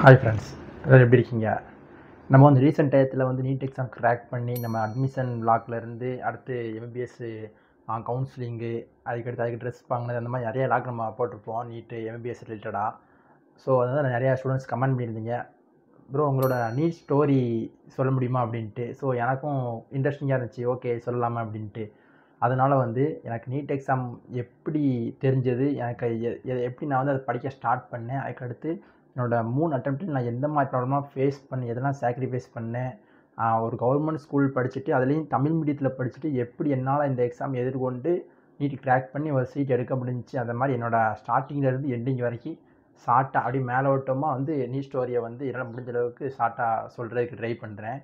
Hi friends, எல்லோரும் எப்படி இருக்கீங்க? நம்ம வந்து ரீசெண்ட் டயத்தில் வந்து நீட் எக்ஸாம் கிராக் பண்ணி நம்ம அட்மிஷன் லாக்லேருந்து அடுத்து எம்பிபிஎஸ்ஸு கவுன்சிலிங்கு அதுக்கு ட்ரெஸ் வாங்கினது அந்த மாதிரி நிறைய லாக் நம்ம போட்டிருப்போம் நீட்டு எம்பிபிஎஸ் ரிலேட்டடாக. ஸோ அதனால் நிறையா ஸ்டூடெண்ட்ஸ் கமெண்ட் பண்ணியிருந்தீங்க, ப்ரோ உங்களோட நீட் ஸ்டோரி சொல்ல முடியுமா அப்படின்ட்டு. ஸோ எனக்கும் இன்ட்ரெஸ்டிங்காக இருந்துச்சு, ஓகே சொல்லலாமா அப்படின்ட்டு. அதனால் வந்து எனக்கு நீட் எக்ஸாம் எப்படி தெரிஞ்சது, எனக்கு எப்படி நான் வந்து அதை படிக்க ஸ்டார்ட் பண்ணேன், அதுக்கடுத்து என்னோடய 3 அட்டெம்ப்ட்டில் நான் எந்த மாதிரி ப்ராப்ளமாக ஃபேஸ் பண்ணி எதெல்லாம் சாக்ரிஃபைஸ் பண்ணேன், ஒரு கவர்மெண்ட் ஸ்கூல் படிச்சுட்டு அதுலேயும் தமிழ் மீடியத்தில் படிச்சுட்டு எப்படி என்னால் இந்த எக்ஸாம் எதிர்கொண்டு நீட் கிராக் பண்ணி ஒரு சீட் எடுக்க முடிஞ்சிச்சு, அந்த மாதிரி என்னோடய ஸ்டார்டிங்லேருந்து எண்டிங் வரைக்கும் ஷார்ட்டாக அப்படியே மேலோட்டமாக வந்து நீட் ஸ்டோரியை வந்து என்னால் முடிஞ்ச அளவுக்கு ஷார்ட்டாக சொல்கிறதுக்கு ட்ரை பண்ணுறேன்.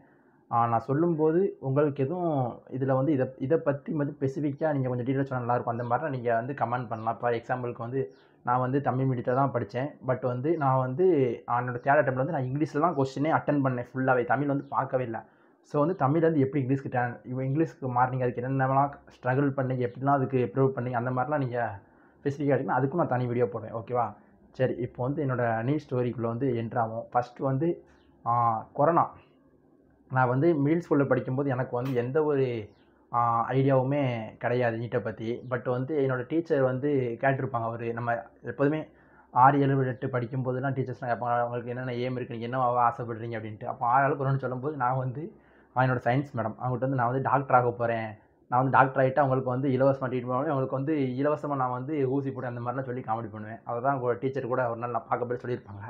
நான் சொல்லும்போது உங்களுக்கு எதுவும் இதில் வந்து இதை பற்றி வந்து ஸ்பெசிஃபிக்காக நீங்கள் கொஞ்சம் டீட்டெயில்ஸ் சொன்னால் நல்லாயிருக்கும். அந்த மாதிரிலாம் நீங்கள் வந்து கமெண்ட் பண்ணலாம். ஃபார் எக்ஸாம்பிளுக்கு வந்து நான் வந்து தமிழ் மீடியத்தில் தான் படித்தேன், பட் வந்து நான் வந்து என்னோடய தேர்ட் அட்டெம்ப்ட்டில் வந்து நான் இங்கிலீஷில் தான் கொஸ்டினே அட்டன் பண்ணேன் ஃபுல்லாகவே, தமிழ் வந்து பார்க்கவே இல்லை. ஸோ வந்து தமிழ்லேருந்து எப்படி இங்கிலீஷ்க்கு மாறினீங்க, அதுக்கு என்னென்னலாம் ஸ்ட்ரகிள் பண்ணி எப்படிலாம் அதுக்கு ப்ரூவ் பண்ணி அந்த மாதிரிலாம் நீங்கள் ஸ்பெசிஃபிக்காக எடுக்கணும். அதுக்கும் நான் தனி வீடியோ போடுவேன், ஓகேவா? சரி, இப்போ வந்து என்னோடய நீட் ஸ்டோரிக்குள்ளே வந்து என்ட்ராகும். ஃபஸ்ட்டு வந்து கொரோனா. நான் வந்து மிடில் ஸ்கூலில் படிக்கும்போது எனக்கு வந்து எந்த ஒரு ஐடியாவுமே கிடையாது நீட்டை பற்றி. பட் வந்து என்னோடய டீச்சர் வந்து கேட்டிருப்பாங்க, அவர் நம்ம எப்போதுமே 6, 7, 8 படிக்கும்போதெல்லாம் டீச்சர்ஸ்லாம் கேட்பாங்க, அவங்களுக்கு என்னென்ன எய்ம் இருக்குது, நீங்கள் என்ன ஆசைப்படுறீங்க அப்படின்ட்டு. அப்போ 6 ஆளுக்கு ஒன்று சொல்லும்போது நான் வந்து என்னோடய சயின்ஸ் மேடம் அவங்ககிட்ட வந்து நான் வந்து டாக்டர் ஆக போகிறேன், நான் வந்து டாக்டர் ஆகிட்டு அவங்களுக்கு வந்து இலவசமாக ட்ரீட்மெண்ட் பண்ணுவேன், அவங்களுக்கு வந்து இலவசமாக நான் வந்து ஊசி போடுவேன், அந்த மாதிரிலாம் சொல்லி காமெடி பண்ணுவேன். அதை தான் உங்கள் டீச்சர் கூட ஒரு நாள் நான் பார்க்கப்பட்டு சொல்லியிருப்பாங்க.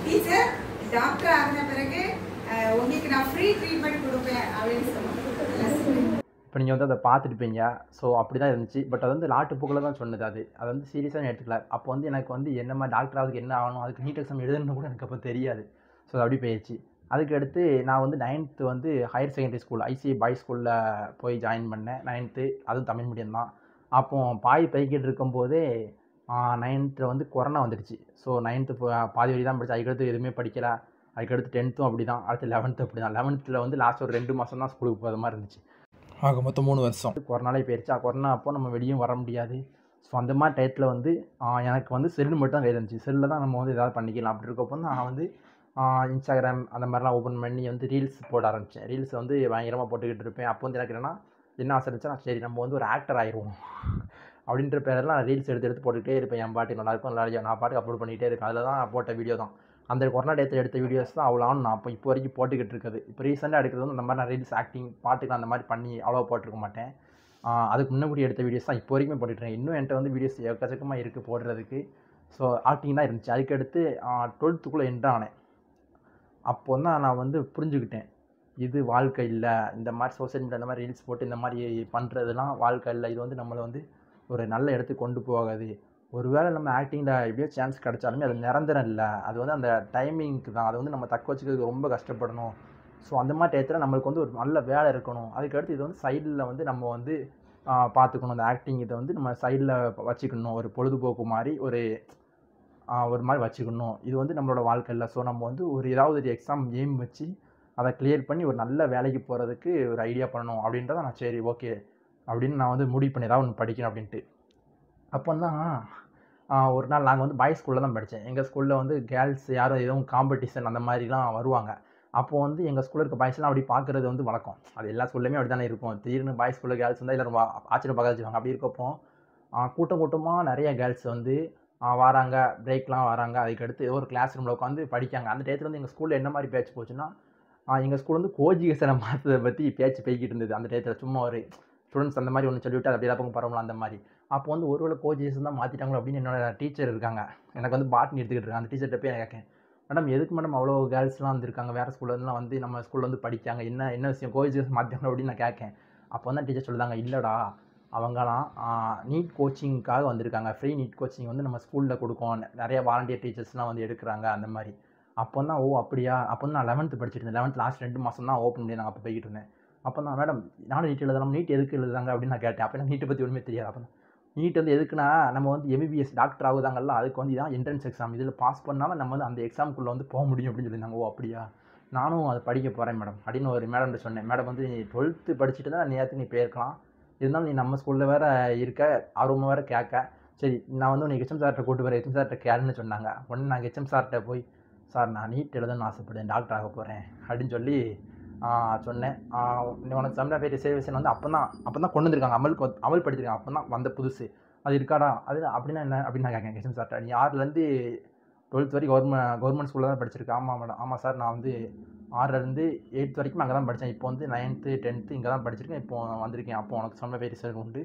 டீச்சர் டாக்டர் ஆகின பிறகு உங்களுக்கு நான் ஃப்ரீ ட்ரீட்மெண்ட் கொடுப்பேன் அப்படின்னு சொன்னாங்க. இப்போ நீங்கள் வந்து அதை பார்த்துருப்பீங்க. ஸோ அப்படி தான் இருந்துச்சு. பட் அது வந்து லாட்டு போக்கில் தான் சொன்னது. அது வந்து சீரியஸாக எடுத்துக்கல. அப்போ வந்து எனக்கு வந்து என்ன மாதிரி டாக்டர் ஆகுதுக்கு என்ன ஆகணும், அதுக்கு நீட் எக்ஸாம் எழுதணும்னு கூட எனக்கு அப்போ தெரியாது. ஸோ அது அப்படி போயிடுச்சு. அதுக்கடுத்து நான் வந்து 9th வந்து higher secondary school ICI boys ஸ்கூலில் போய் ஜாயின் பண்ணேன். 9th அதுவும் தமிழ் மீடியம் தான். அப்போது போய்கிட்டு இருக்கும்போதே 9th வந்து கொரோனா வந்துடுச்சு. ஸோ 9th பாதி வழி தான் படித்தேன், அதுக்கடுத்து எதுவுமே படிக்கலை. அதுக்கடுத்து 10th அப்படி தான், அடுத்து 11th அப்படி தான். 11th வந்து லாஸ்ட் ஒரு 2 மாதம் தான் ஸ்கூலுக்கு போகிற மாதிரி இருந்துச்சு. ஆக மொத்தம் 3 வருஷம் கொரோனாலே போயிடுச்சு. கொரோனா அப்போ நம்ம வெளியும் வர முடியாது. ஸோ அந்த மாதிரி டயத்தில் வந்து எனக்கு வந்து செல்லு மட்டும் தான் கையில் இருந்துச்சு. செல்லில் தான் நம்ம வந்து எதாவது பண்ணிக்கலாம். அப்படி இருக்கப்போ நான் வந்து இன்ஸ்டாகிராம் அந்த மாதிரிலாம் ஓப்பன் பண்ணி வந்து ரீல்ஸ் போட ஆரம்பித்தேன். ரீல்ஸ் வந்து பயங்கரமாக போட்டுக்கிட்டு இருப்பேன். அப்போ வந்து எனக்கு என்ன ஆசை இருந்துச்சுன்னா, சரி நம்ம வந்து ஒரு ஆக்டர் ஆயிடுவோம் அப்படின்ற பேரில் நான் ரீல்ஸ் எடுத்து போட்டுக்கிட்டே இருப்பேன். என் பாட்டு நல்லாயிருக்கும் நான் பாட்டுக்கு அப்லோட் பண்ணிகிட்டே இருக்கேன். அதில் தான் போட்ட வீடியோ தான், அந்த கொரோனா டயத்தில் எடுத்த வீடியோஸ் தான் அவ்வளோ நான் இப்போ வரைக்கும் போட்டுக்கிட்டு இருக்குது. இப்போ ரீசெண்டாக எடுக்கிறது வந்து அந்த மாதிரி நான் ரீல்ஸ் ஆக்டிங் பாட்டுக்கு அந்த மாதிரி பண்ணி அவ்வளோ போட்டிருக்க மாட்டேன். அதுக்கு முன்னாடி எடுத்த வீடியோஸ் தான் இப்போ வரைக்கும் போட்டுட்ருக்கேன். இன்னும் என்கிட்ட வந்து வீடியோஸ் எக்கச்சக்கமாக இருக்குது போடுறதுக்கு. ஸோ ஆக்டிங் தான் இருந்துச்சு. அதுக்கடுத்து 12th என்ட்ரானேன். அப்போ தான் நான் வந்து புரிஞ்சுக்கிட்டேன், இது வாழ்க்கை இல்லை. இந்த மாதிரி சோஷியல் மீடியா இந்த மாதிரி ரீல்ஸ் போட்டு இந்த மாதிரி பண்ணுறதுலாம் வாழ்க்கை இல்லை. இது வந்து நம்மளை வந்து ஒரு நல்ல இடத்துக்கு கொண்டு போகாது. ஒருவேளை நம்ம ஆக்டிங்கில் எப்படியோ சான்ஸ் கிடச்சாலுமே அது நிரந்தரம் இல்லை. அது வந்து அந்த டைமிங்க்கு தான். அது வந்து நம்ம தக்க வச்சுக்கிறதுக்கு ரொம்ப கஷ்டப்படணும். ஸோ அந்த மாதிரி டயத்தில் நம்மளுக்கு வந்து ஒரு நல்ல வேலை இருக்கணும். அதுக்கடுத்து இது வந்து சைடில் வந்து நம்ம வந்து பார்த்துக்கணும். அந்த ஆக்டிங் இதை வந்து நம்ம சைடில் வச்சுக்கணும். ஒரு பொழுதுபோக்கு மாதிரி ஒரு மாதிரி வச்சுக்கணும். இது வந்து நம்மளோட வாழ்க்கை இல்லை. ஸோ நம்ம வந்து ஏதாவது ஒரு எக்ஸாம் எய்ம் வச்சு அதை கிளியர் பண்ணி ஒரு நல்ல வேலைக்கு போகிறதுக்கு ஒரு ஐடியா பண்ணணும் அப்படின்றத நான் சரி ஓகே அப்படின்னு நான் வந்து முடிவு பண்ணி ஏதாவது ஒன்று படிக்கணும் அப்படின்ட்டு. அப்போ தான் ஒரு நாள் நாங்கள் வந்து பாய்ஸ் ஸ்கூலில் தான் படித்தேன். எங்கள் ஸ்கூலில் வந்து கேர்ள்ஸ் யாரும் எதுவும் காம்படிஷன் அந்த மாதிரிலாம் வருவாங்க. அப்போது வந்து எங்கள் ஸ்கூலில் இருக்க பாய்ஸ்லாம் அப்படி பார்க்குறது வந்து வழக்கம். அது எல்லா ஸ்கூல்லையுமே அப்படி தானே இருக்கும். திடீர்னு பாய்ஸ் ஸ்கூலில் கேர்ள்ஸ் வந்தால் எல்லோரும் ஆச்சரியம் பார்க்க வச்சுருவாங்க. அப்படி இருக்கப்போ கூட்டமாக நிறைய கேர்ள்ஸ் வந்து வராங்க, பிரேக்லாம் வராங்க. அதுக்கடுத்து ஏதோ ஒரு கிளாஸ் ரூமில் உட்காந்து படிக்காங்க. அந்த டயத்தில் வந்து எங்கள் ஸ்கூலில் என்ன மாதிரி பேச்சு போச்சுன்னா, எங்கள் ஸ்கூல் வந்து கோஎஜுகேஷனை மாற்றதை பற்றி பேச்சு போய்கிட்டு இருந்தது. அந்த டயத்தில் சும்மா ஒரு ஸ்டூடெண்ட்ஸ் அந்த மாதிரி ஒன்று சொல்லிவிட்டு அது அப்படியே பக்கம் பரவலாம் அந்த மாதிரி. அப்போ வந்து ஒருவேளை கோஎஜுகேஷன் தான் மாற்றிட்டாங்களோ அப்படின்னு என்னோட டீச்சர் இருக்காங்க, எனக்கு வந்து பாட்னி எடுத்துக்கிட்டு இருக்காங்க. அந்த டீச்சர்கிட்ட போய் நான் கேட்கேன், மேடம் எதுக்கு மேடம் அவ்வளோ கேர்ள்ஸ்லாம் வந்துருக்காங்க, வேறு ஸ்கூல்லேருந்துலாம் வந்து நம்ம ஸ்கூலில் வந்து படிக்காங்க, என்ன விஷயம் கோஎஜுகேஷன் மாற்றிட்டாங்களோ அப்படின்னு நான் கேட்கேன். அப்போ வந்து டீச்சர் சொல்லுதாங்க, இல்லைடா அவங்கலாம் நீட் கோச்சிங்க்காக வந்திருக்காங்க. ஃப்ரீ நீட் கோச்சிங் வந்து நம்ம ஸ்கூலில் கொடுக்கோம், நிறைய வாலண்டியர் டீச்சர்ஸ்லாம் வந்து எடுக்கிறாங்க அந்த மாதிரி. அப்போ தான் ஓ அப்படியா. அப்போ வந்து நான் 11th படிச்சுட்டு இருந்தேன். 11th லாஸ்ட் 2 மாதம் தான் ஓப்பன் பண்ணி நாங்கள் அப்போ போய்கிட்டு இருந்தேன். அப்போ தான் மேடம் நானும் நீட் எழுதலாம், நீட் எதுக்கு எழுதுறாங்க அப்படின்னு நான் கேட்டேன். அப்போ எனக்கு நீட்டை பற்றி ஒன்றுமே தெரியாது. அப்போ நீட் வந்து எதுக்குன்னா, நம்ம வந்து எம்பிபிஎஸ் டாக்டர் ஆகுதாங்கல்ல, அதுக்கு வந்து இதான் என்ட்ரன்ஸ் எக்ஸாம், இதில் பாஸ் பண்ணாலும் நம்ம வந்து அந்த எக்ஸாமுக்குள்ளே வந்து போக முடியும் அப்படின்னு சொல்லியிருந்தாங்க. ஓ அப்படியா, நானும் அதை படிக்க போகிறேன் மேடம் அப்படின்னு ஒரு மேடம்கிட்ட சொன்னேன். மேடம் வந்து நீ 12th படிச்சுட்டு தான் நேற்று நீ போயிருக்கலாம், இருந்தாலும் நீ நம்ம ஸ்கூலில் வேறு இருக்க, ஆர்வமாக வேறு கேட்க, சரி நான் வந்து உனக்கு ஹெச்எம் சார்கிட்ட கூட்டு போகிறேன், ஹெச்எம் சார்கிட்ட கேளுன்னு சொன்னாங்க. உடனே நான் ஹெச்எம் சார்கிட்ட போய் சார் நான் நீட் எழுதணும்னு ஆசைப்படுறேன், டாக்டர் ஆக போகிறேன் அப்படின்னு சொல்லி சொன்னேன். உனக்கு தமிழ் பேர் ரிசர்வேஷன் வந்து அப்போ தான் கொண்டு வந்திருக்காங்க, அமல்படுத்திருக்காங்க, அப்போ தான் வந்த புதுசு. அது இருக்காடா அது அப்படின்னா என்ன அப்படின்னு நான் கேட்கேன் ஹெச்எம் சார்கிட்ட. நீ 6லேருந்து 12th வரைக்கும் கவர்மெண்ட் ஸ்கூலில் தான் படிச்சிருக்கேன். ஆமாம் மேடம். ஆமாம் சார், நான் வந்து 6லேருந்து 8th வரைக்கும் அங்கே தான் படித்தேன். இப்போ வந்து 9th 10th இங்கே தான் படிச்சிருக்கேன். இப்போ வந்திருக்கேன். அப்போ உனக்கு சொன்ன பேர் ரிசல்ட் உண்டு.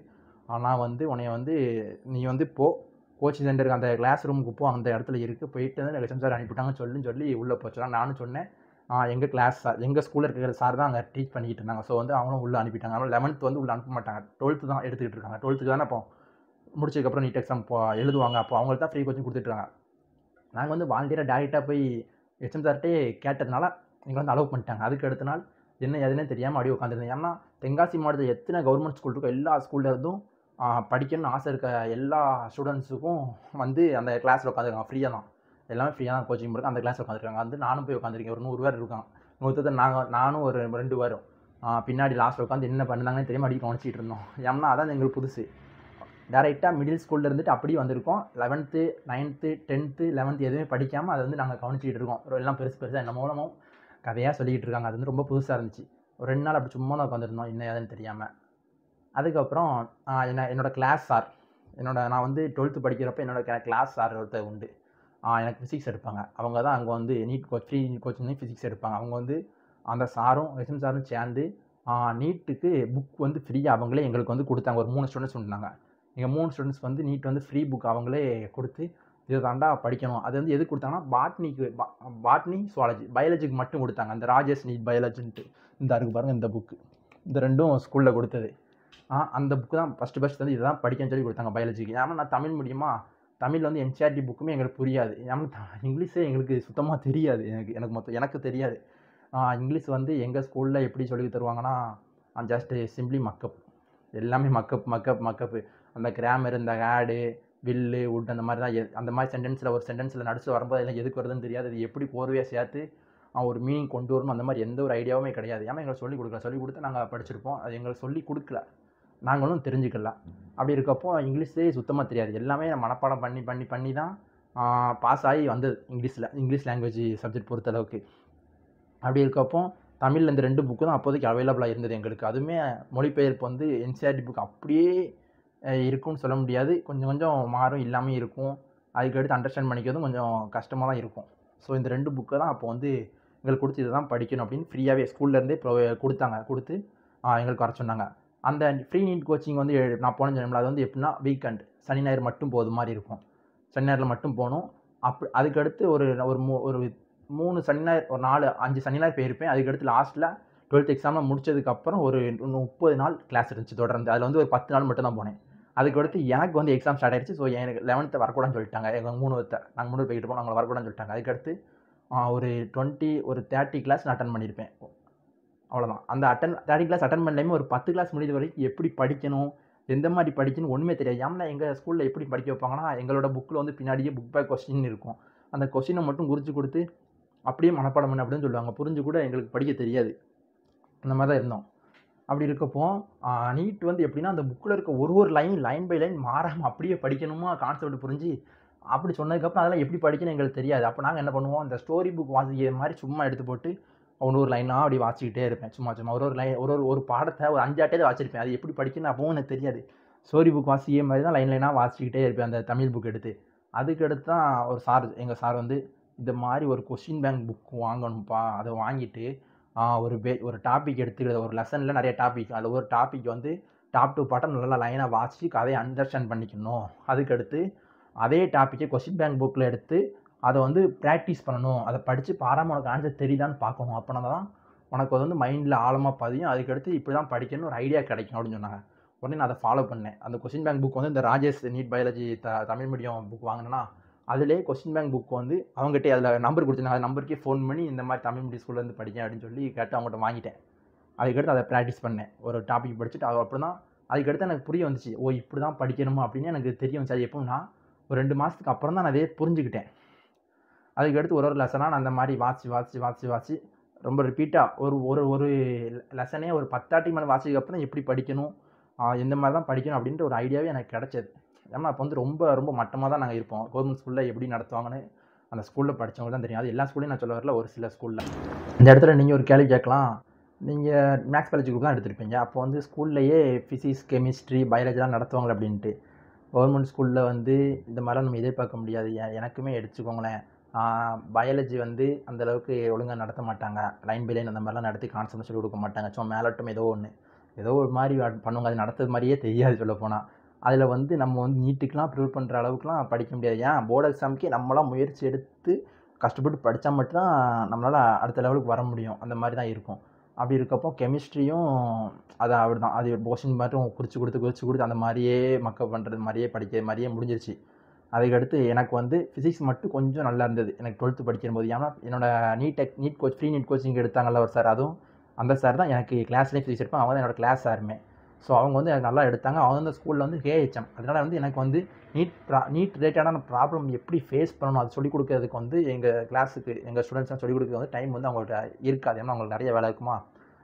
ஆனால் வந்து உன்னைய வந்து நீ வந்து கோச்சிங் சென்டருக்கு அந்த கிளாஸ் ரூமுக்கு போ, அந்த இடத்துல இருக்குது, போயிட்டு வந்து ஹெச்எம் சார் அனுப்பிட்டாங்கன்னு சொல்லி உள்ளே போச்சுனா நானும் சொன்னேன். எங்கள் கிளாஸ் சார், எங்கள் ஸ்கூலில் இருக்கிற சார் தான் அங்கே டீச் பண்ணிக்கிட்டு இருந்தாங்க. ஸோ வந்து அவங்களும் உள்ளே அனுப்பிட்டாங்க. ஆனால் 11th வந்து உள்ளே அனுப்ப மாட்டாங்க, 12th தான் எடுத்துக்கிட்டு இருக்காங்க. 12th தானே இப்போ முடிச்சதுக்கப்புறம் நீட் எக்ஸாம் எழுதுவாங்க. அப்போ அவங்களுக்கு தான் ஃப்ரீ கோச்சிங் கொடுத்துட்ருக்காங்க. நாங்கள் வந்து வாலண்டியராக டேரெக்டாக போய் ஹெச்எம் சார்கிட்டே கேட்டதுனால எங்களை வந்து அலோவ் பண்ணிட்டாங்க. அதுக்கு அடுத்த நாள் என்ன எதுனே தெரியாமல் அப்படியே உட்காந்துருந்தேன். ஏன்னா தென்காசி மாவட்டத்தில் எத்தனை கவர்மெண்ட் ஸ்கூல் இருக்கோ எல்லா ஸ்கூலில் இருந்தும் படிக்கணும்னு ஆசை இருக்க எல்லா ஸ்டூடெண்ட்ஸுக்கும் வந்து அந்த கிளாஸில் உட்காந்துருக்காங்க. ஃப்ரீயாக தான், எல்லாமே ஃப்ரீயாக தான் கோச்சிங் போட்டு அந்த கிளாஸில் உட்காந்துருக்காங்க. வந்து நானும் போய் உட்காந்துருக்கேன். ஒரு 100 பேர் இருக்காங்க. 100 நானும் ஒரு 2 பேரும் பின்னாடி லாஸ்ட்டில் உட்காந்து என்ன பண்ணாங்கன்னு தெரியாமல் அப்படி கவனிச்சிட்டு இருந்தோம். ஏன்னா அதான் எங்களுக்கு புதுசு. டேரெக்டாக மிடில் ஸ்கூலில் இருந்துட்டு அப்படியே வந்திருக்கோம். 11th 9th 10th 11th எதுவுமே படிக்காமல் அதை வந்து நாங்கள் கவனிச்சிக்கிட்டு இருக்கோம். எல்லாம் பெருசாக என்ன மூலமும் கதையாக சொல்லிக்கிட்டு இருக்காங்க. அது வந்து ரொம்ப புதுசாக இருந்துச்சு. ஒரு 2 நாள் அப்படி சும்மா தான் உட்காந்துருந்தோம், என்ன ஏதுன்னு தெரியாமல். அதுக்கப்புறம் என்னோடய கிளாஸ் சார், நான் வந்து 12th படிக்கிறப்ப என்னோடய கிளாஸ் சார் ஒருத்தர் உண்டு. எனக்கு ஃபிசிக்ஸ் எடுப்பாங்க. அவங்க தான் அங்கே வந்து ஃப்ரீ நீட் கோச்சிங் ஃபிசிக்ஸ் எடுப்பாங்க. அவங்க வந்து அந்த சாரும் ஹெச்எம் சாரும் சேர்ந்து நீட்டுக்கு புக் வந்து ஃப்ரீயாக அவங்களே எங்களுக்கு வந்து கொடுத்தாங்க. ஒரு 3 ஸ்டூடெண்ட்ஸ் இருந்தாங்க. எங்கள் 3 ஸ்டூடெண்ட்ஸ் வந்து நீட் வந்து ஃப்ரீ புக் அவங்களே கொடுத்து இதை தாண்டா படிக்கணும். அது வந்து எதுக்கு கொடுத்தாங்கன்னா பாட்னி சுவாலஜி பயாலஜிக்கு மட்டும் கொடுத்தாங்க. அந்த ராஜேஷ் நீட் பயாலஜின்ட்டு இந்த இருக்கு பாருங்கள், இந்த புக்கு, இந்த 2ம் ஸ்கூலில் கொடுத்தது. அந்த புக்கு தான் ஃபஸ்ட்டு வந்து இதை தான் படிக்கணும்னு சொல்லி கொடுத்தாங்க பயாலஜிக்கு. ஏன்னா நான் தமிழ் மீடியமா, தமிழ் வந்து என்சிஆர்டி புக்குமே எங்களுக்கு புரியாது. ஏன்னா இங்கிலீஷே எங்களுக்கு சுத்தமாக தெரியாது. எனக்கு தெரியாது. இங்கிலீஷ் வந்து எங்கள் ஸ்கூலில் எப்படி சொல்லி தருவாங்கன்னா ஜஸ்ட் சிம்பிளி மக்கப், எல்லாமே மக்கப்பு. அந்த கிராமர், இந்த ஆடு, வில்லு, உட் அந்த மாதிரி தான். அந்த மாதிரி சென்டென்ஸில் ஒரு சென்டென்ஸில் நடிச்சு வரும்போது எல்லாம் எதுக்கு வருதுன்னு தெரியாது. அது எப்படி கோர்வையாக சேர்த்து ஒரு மீனிங் கொண்டு வரணும், அந்த மாதிரி எந்த ஒரு ஐடியாவுமே கிடையாது. ஏன்னா எங்களுக்கு சொல்லிக் கொடுத்து நாங்கள் படிச்சிருப்போம். அது எங்களுக்கு சொல்லி கொடுக்கல, நாங்களும் தெரிஞ்சுக்கல. அப்படி இருக்கப்போ இங்கிலீஷே சுத்தமாக தெரியாது. எல்லாமே மனப்பாடம் பண்ணி தான் பாஸ் ஆகி வந்தது இங்கிலீஷ் லாங்குவேஜ் சப்ஜெக்ட் பொறுத்தளவுக்கு. அப்படி இருக்கப்போ தமிழில் இந்த 2 புக்கு தான் அப்போதைக்கு அவைலபிளாக இருந்தது எங்களுக்கு. அதுவுமே மொழிபெயர்ப்பு வந்து என்சிஆர்டி புக் அப்படியே இருக்கும்னு சொல்ல முடியாது. கொஞ்சம் மாறும், இல்லாமல் இருக்கும். அதுக்கடுத்து அண்டர்ஸ்டாண்ட் பண்ணிக்கிறதும் கொஞ்சம் கஷ்டமாக தான் இருக்கும். ஸோ இந்த 2 புக்கை தான் அப்போ வந்து எங்களுக்கு கொடுத்து இதை தான் படிக்கணும் அப்படின்னு ஃப்ரீயாகவே ஸ்கூல்லேருந்தே கொடுத்து எங்களுக்கு வர சொன்னாங்க. அந்த ஃப்ரீ நீட் கோச்சிங் வந்து நான் போனேன்னு சொன்னேன்ல, அது வந்து எப்படின்னா வீக்கெண்ட் சனி ஞாயிறு மட்டும் போகுது மாதிரி இருக்கும். சனி ஞாயிறில் மட்டும் போகணும். அதுக்கடுத்து ஒரு 3 சனி ஞாயிறு, ஒரு 4-5 சனி ஞாயிறு போயிருப்பேன். அதுக்கடுத்து லாஸ்ட்டில் 12th எக்ஸாமில் முடிச்சதுக்கப்புறம் ஒரு 30 நாள் கிளாஸ் இருந்துச்சு தொடர்ந்து. அதில் வந்து ஒரு 10 நாள் மட்டும் தான் போனேன். அதுக்கடுத்து எனக்கு வந்து எக்ஸாம் ஸ்டார்ட் ஆகிடுச்சு. ஸோ எனக்கு 11th வரக்கூடாதுன்னு சொல்லிட்டாங்க. எங்கள் 3 நாங்கள் 3 போய்கிட்டு போனோம், அவங்களை வரக்கூடாதுன்னு சொல்லிட்டாங்க. அதுக்கடுத்து ஒரு 30 கிளாஸ் நான் அட்டன் பண்ணியிருப்பேன். அவ்வளோதான். அந்த 30 கிளாஸ் அட்டன் பண்ணலையுமே ஒரு 10 கிளாஸ் முடிஞ்ச வரைக்கும் எப்படி படிக்கணும், எந்த மாதிரி படிக்கணும் ஒன்றுமே தெரியாது. ஏன்னா எங்கள் ஸ்கூலில் எப்படி படிக்க வைப்பாங்கன்னா, எங்களோட புக்கில் வந்து பின்னாடியே புக் பேக் கொஸ்டின் இருக்கும். அந்த கொஸ்டினை மட்டும் குறித்து கொடுத்து அப்படியே மனப்பாடம் பண்ணு அப்படின்னு சொல்லுவாங்க. புரிஞ்சு கூட எங்களுக்கு படிக்க தெரியாது. அந்த மாதிரி தான் இருந்தோம். அப்படி இருக்கப்போ நீட் வந்து எப்படின்னா அந்த புக்கில் இருக்க ஒரு லைன் பை லைன் மாறாமல் அப்படியே படிக்கணுமா கான்செப்ட் புரிஞ்சு அப்படி சொன்னதுக்கப்புறம் அதெல்லாம் எப்படி படிக்கணும்னு எங்களுக்கு தெரியாது. அப்போ நாங்கள் என்ன பண்ணுவோம், அந்த ஸ்டோரி புக் வாசிக்கிற மாதிரி சும்மா எடுத்து போட்டு ஒரு லைனாக அப்படி வாசிக்கிட்டே இருப்பேன். சும்மா ஒரு லைன் ஒரு பாடத்தை ஒரு 5 ஆட்டே வாசிச்சிருப்பேன். அது எப்படி படிக்கணும் அப்பவும் எனக்கு தெரியாது. ஸ்டோரி புக் வாசிக்கிற மாதிரி தான் லைனாக வாசிக்கிட்டே இருப்பேன் அந்த தமிழ் புக் எடுத்து. அதுக்கடுத்து தான் எங்கள் சார் வந்து இந்த மாதிரி ஒரு கொஸ்டின் பேங்க் புக் வாங்கணும்ப்பா, அதை வாங்கிட்டு ஒரு டாபிக் எடுத்துக்கிறது, ஒரு லெசனில் நிறைய டாபிக், அதில் ஒரு டாபிக் வந்து டாப் 2 பாட்டம் நல்லா லைனாக வாசித்து கதையை அண்டர்ஸ்டாண்ட் பண்ணிக்கணும். அதுக்கடுத்து அதே டாப்பிக்கை கொஸ்டின் பேங்க் புக்கில் எடுத்து அதை வந்து ப்ராக்டிஸ் பண்ணணும். அதை படித்து பாராமல் உனக்கு ஆன்சர் தெரியுதான்னு பார்க்கணும். அப்படின்னா தான் உனக்கு அது வந்து மைண்டில் ஆழமாக பதியும். அதுக்கடுத்து இப்படி தான் படிக்கணும்னு ஒரு ஐடியா கிடைக்கும் அப்படின்னு சொன்னாங்க. உடனே நான் அதை ஃபாலோ பண்ணேன். அந்த கொஸ்டின் பேங்க் புக் வந்து இந்த Rajesh NEET biology Tamil medium book வாங்கினேன்னா அதிலே கொஸ்டின் பேங்க் புக் வந்து அவங்ககிட்ட அதில் நம்பர் கொடுத்துருந்தாங்க. அந்த நம்பருக்கே ஃபோன் பண்ணி இந்த மாதிரி தமிழ் மீடியம் ஸ்கூல்லேருந்து படிக்கேன் அப்படின்னு சொல்லி கேட்டு அவங்கள்ட்ட வாங்கிட்டேன். அதுக்கடுத்து அதை ப்ராக்டிஸ் பண்ணேன். ஒரு டாபிக் படிச்சுட்டு அப்படி தான் அதுக்கடுத்து எனக்கு புரிய வந்துச்சு. இப்படி தான் படிக்கணுமா அப்படின்னு எனக்கு தெரிய வந்துச்சு. அது எப்போனா ஒரு 2 மாதத்துக்கு அப்புறம் தான் நான் அதே புரிஞ்சுக்கிட்டேன். அதுக்கடுத்து ஒரு லெசனாக நான் அந்த மாதிரி வாசி ரொம்ப ரிப்பீட்டாக ஒரு லெசனே ஒரு 10 வாட்டி மேலே வாசிக்கப்புறம் எப்படி படிக்கணும், எந்த மாதிரி தான் படிக்கணும் அப்படின்ட்டு ஒரு ஐடியாவே எனக்கு கிடச்சது. ஏன்னா அப்போ வந்து ரொம்ப ரொம்ப மட்டமாக தான் நாங்கள் இருப்போம். கவர்மெண்ட் ஸ்கூலில் எப்படி நடத்துவாங்கன்னு அந்த ஸ்கூலில் படித்தவங்க தான் தெரியும். அது எல்லா ஸ்கூல்லையும் நான் சொல்ல வரல, ஒரு சில ஸ்கூலில். இந்த இடத்துல நீங்கள் ஒரு கேள்வி கேட்கலாம், நீங்கள் மேக்ஸ் பயாலஜி குரூப் தான் எடுத்திருப்பீங்க, அப்போ வந்து ஸ்கூல்லையே ஃபிசிக்ஸ், கெமிஸ்ட்ரி, பயாலஜிலாம் நடத்துவாங்க அப்படின்ட்டு. கவர்மெண்ட் ஸ்கூலில் வந்து இந்த மாதிரிலாம் நம்ம எதிர்பார்க்க முடியாது. எனக்குமே எடுத்துக்கோங்களேன், பயாலஜி வந்து அந்தளவுக்கு ஒழுங்காக நடத்த மாட்டாங்க. லைன் பை லைன் அந்த மாதிரிலாம் நடத்தி கான்செப்ட் சொல்லிக் கொடுக்க மாட்டாங்க. சும்மா மேலோட்டம் ஏதோ ஒரு மாதிரி பண்ணுவாங்க. அது நடத்துறது மாதிரியே தெரியாது சொல்லப்போனால். அதில் வந்து நம்ம வந்து நீட்டுக்கெலாம் ப்ரிப்பேர் பண்ணுற அளவுக்குலாம் படிக்க முடியாது. ஏன் போர்டு எக்ஸாமுக்கே நம்மளாம் முயற்சி எடுத்து கஷ்டப்பட்டு படித்தா மட்டும்தான் நம்மளால் அடுத்த லெவலுக்கு வர முடியும். அந்த மாதிரி தான் இருக்கும். அப்படி இருக்கப்போ கெமிஸ்ட்ரியும் அது அப்படி தான். அது போர்ஷன் மட்டும் குறித்து கொடுத்து அந்த மாதிரியே மக்கப் பண்ணுறது மாதிரியே படிக்கிற மாதிரியே முடிஞ்சிருச்சு. அதுக்கடுத்து எனக்கு வந்து ஃபிசிக்ஸ் மட்டும் கொஞ்சம் நல்லா இருந்தது எனக்கு 12th படிக்கும்போது. ஏன்னா என்னோடய NEET coach free NEET coaching எடுத்தாங்கல்ல ஒரு சார், அதுவும் அந்த சார் தான் எனக்கு கிளாஸ்லேயே ஃபிசிக்ஸ் எடுப்பாங்க. அவங்க தான் என்னோடய கிளாஸ் சாருமே. ஸோ அவங்க வந்து எனக்கு நல்லா எடுத்தாங்க. அவங்க வந்து ஸ்கூலில் வந்து கேஹெச்எம். அதனால் வந்து எனக்கு வந்து நீட் ரிலேட்டடான ப்ராப்ளம் எப்படி ஃபேஸ் பண்ணணும் அது சொல்லிக் கொடுக்கறதுக்கு வந்து எங்கள் கிளாஸுக்கு எங்கள் ஸ்டூடெண்ட்ஸ்லாம் சொல்லிக் கொடுக்குறது வந்து டைம் வந்து அவங்கள்ட்ட இருக்காது. ஏன்னா அவங்களுக்கு நிறைய வேலை இருக்குமா.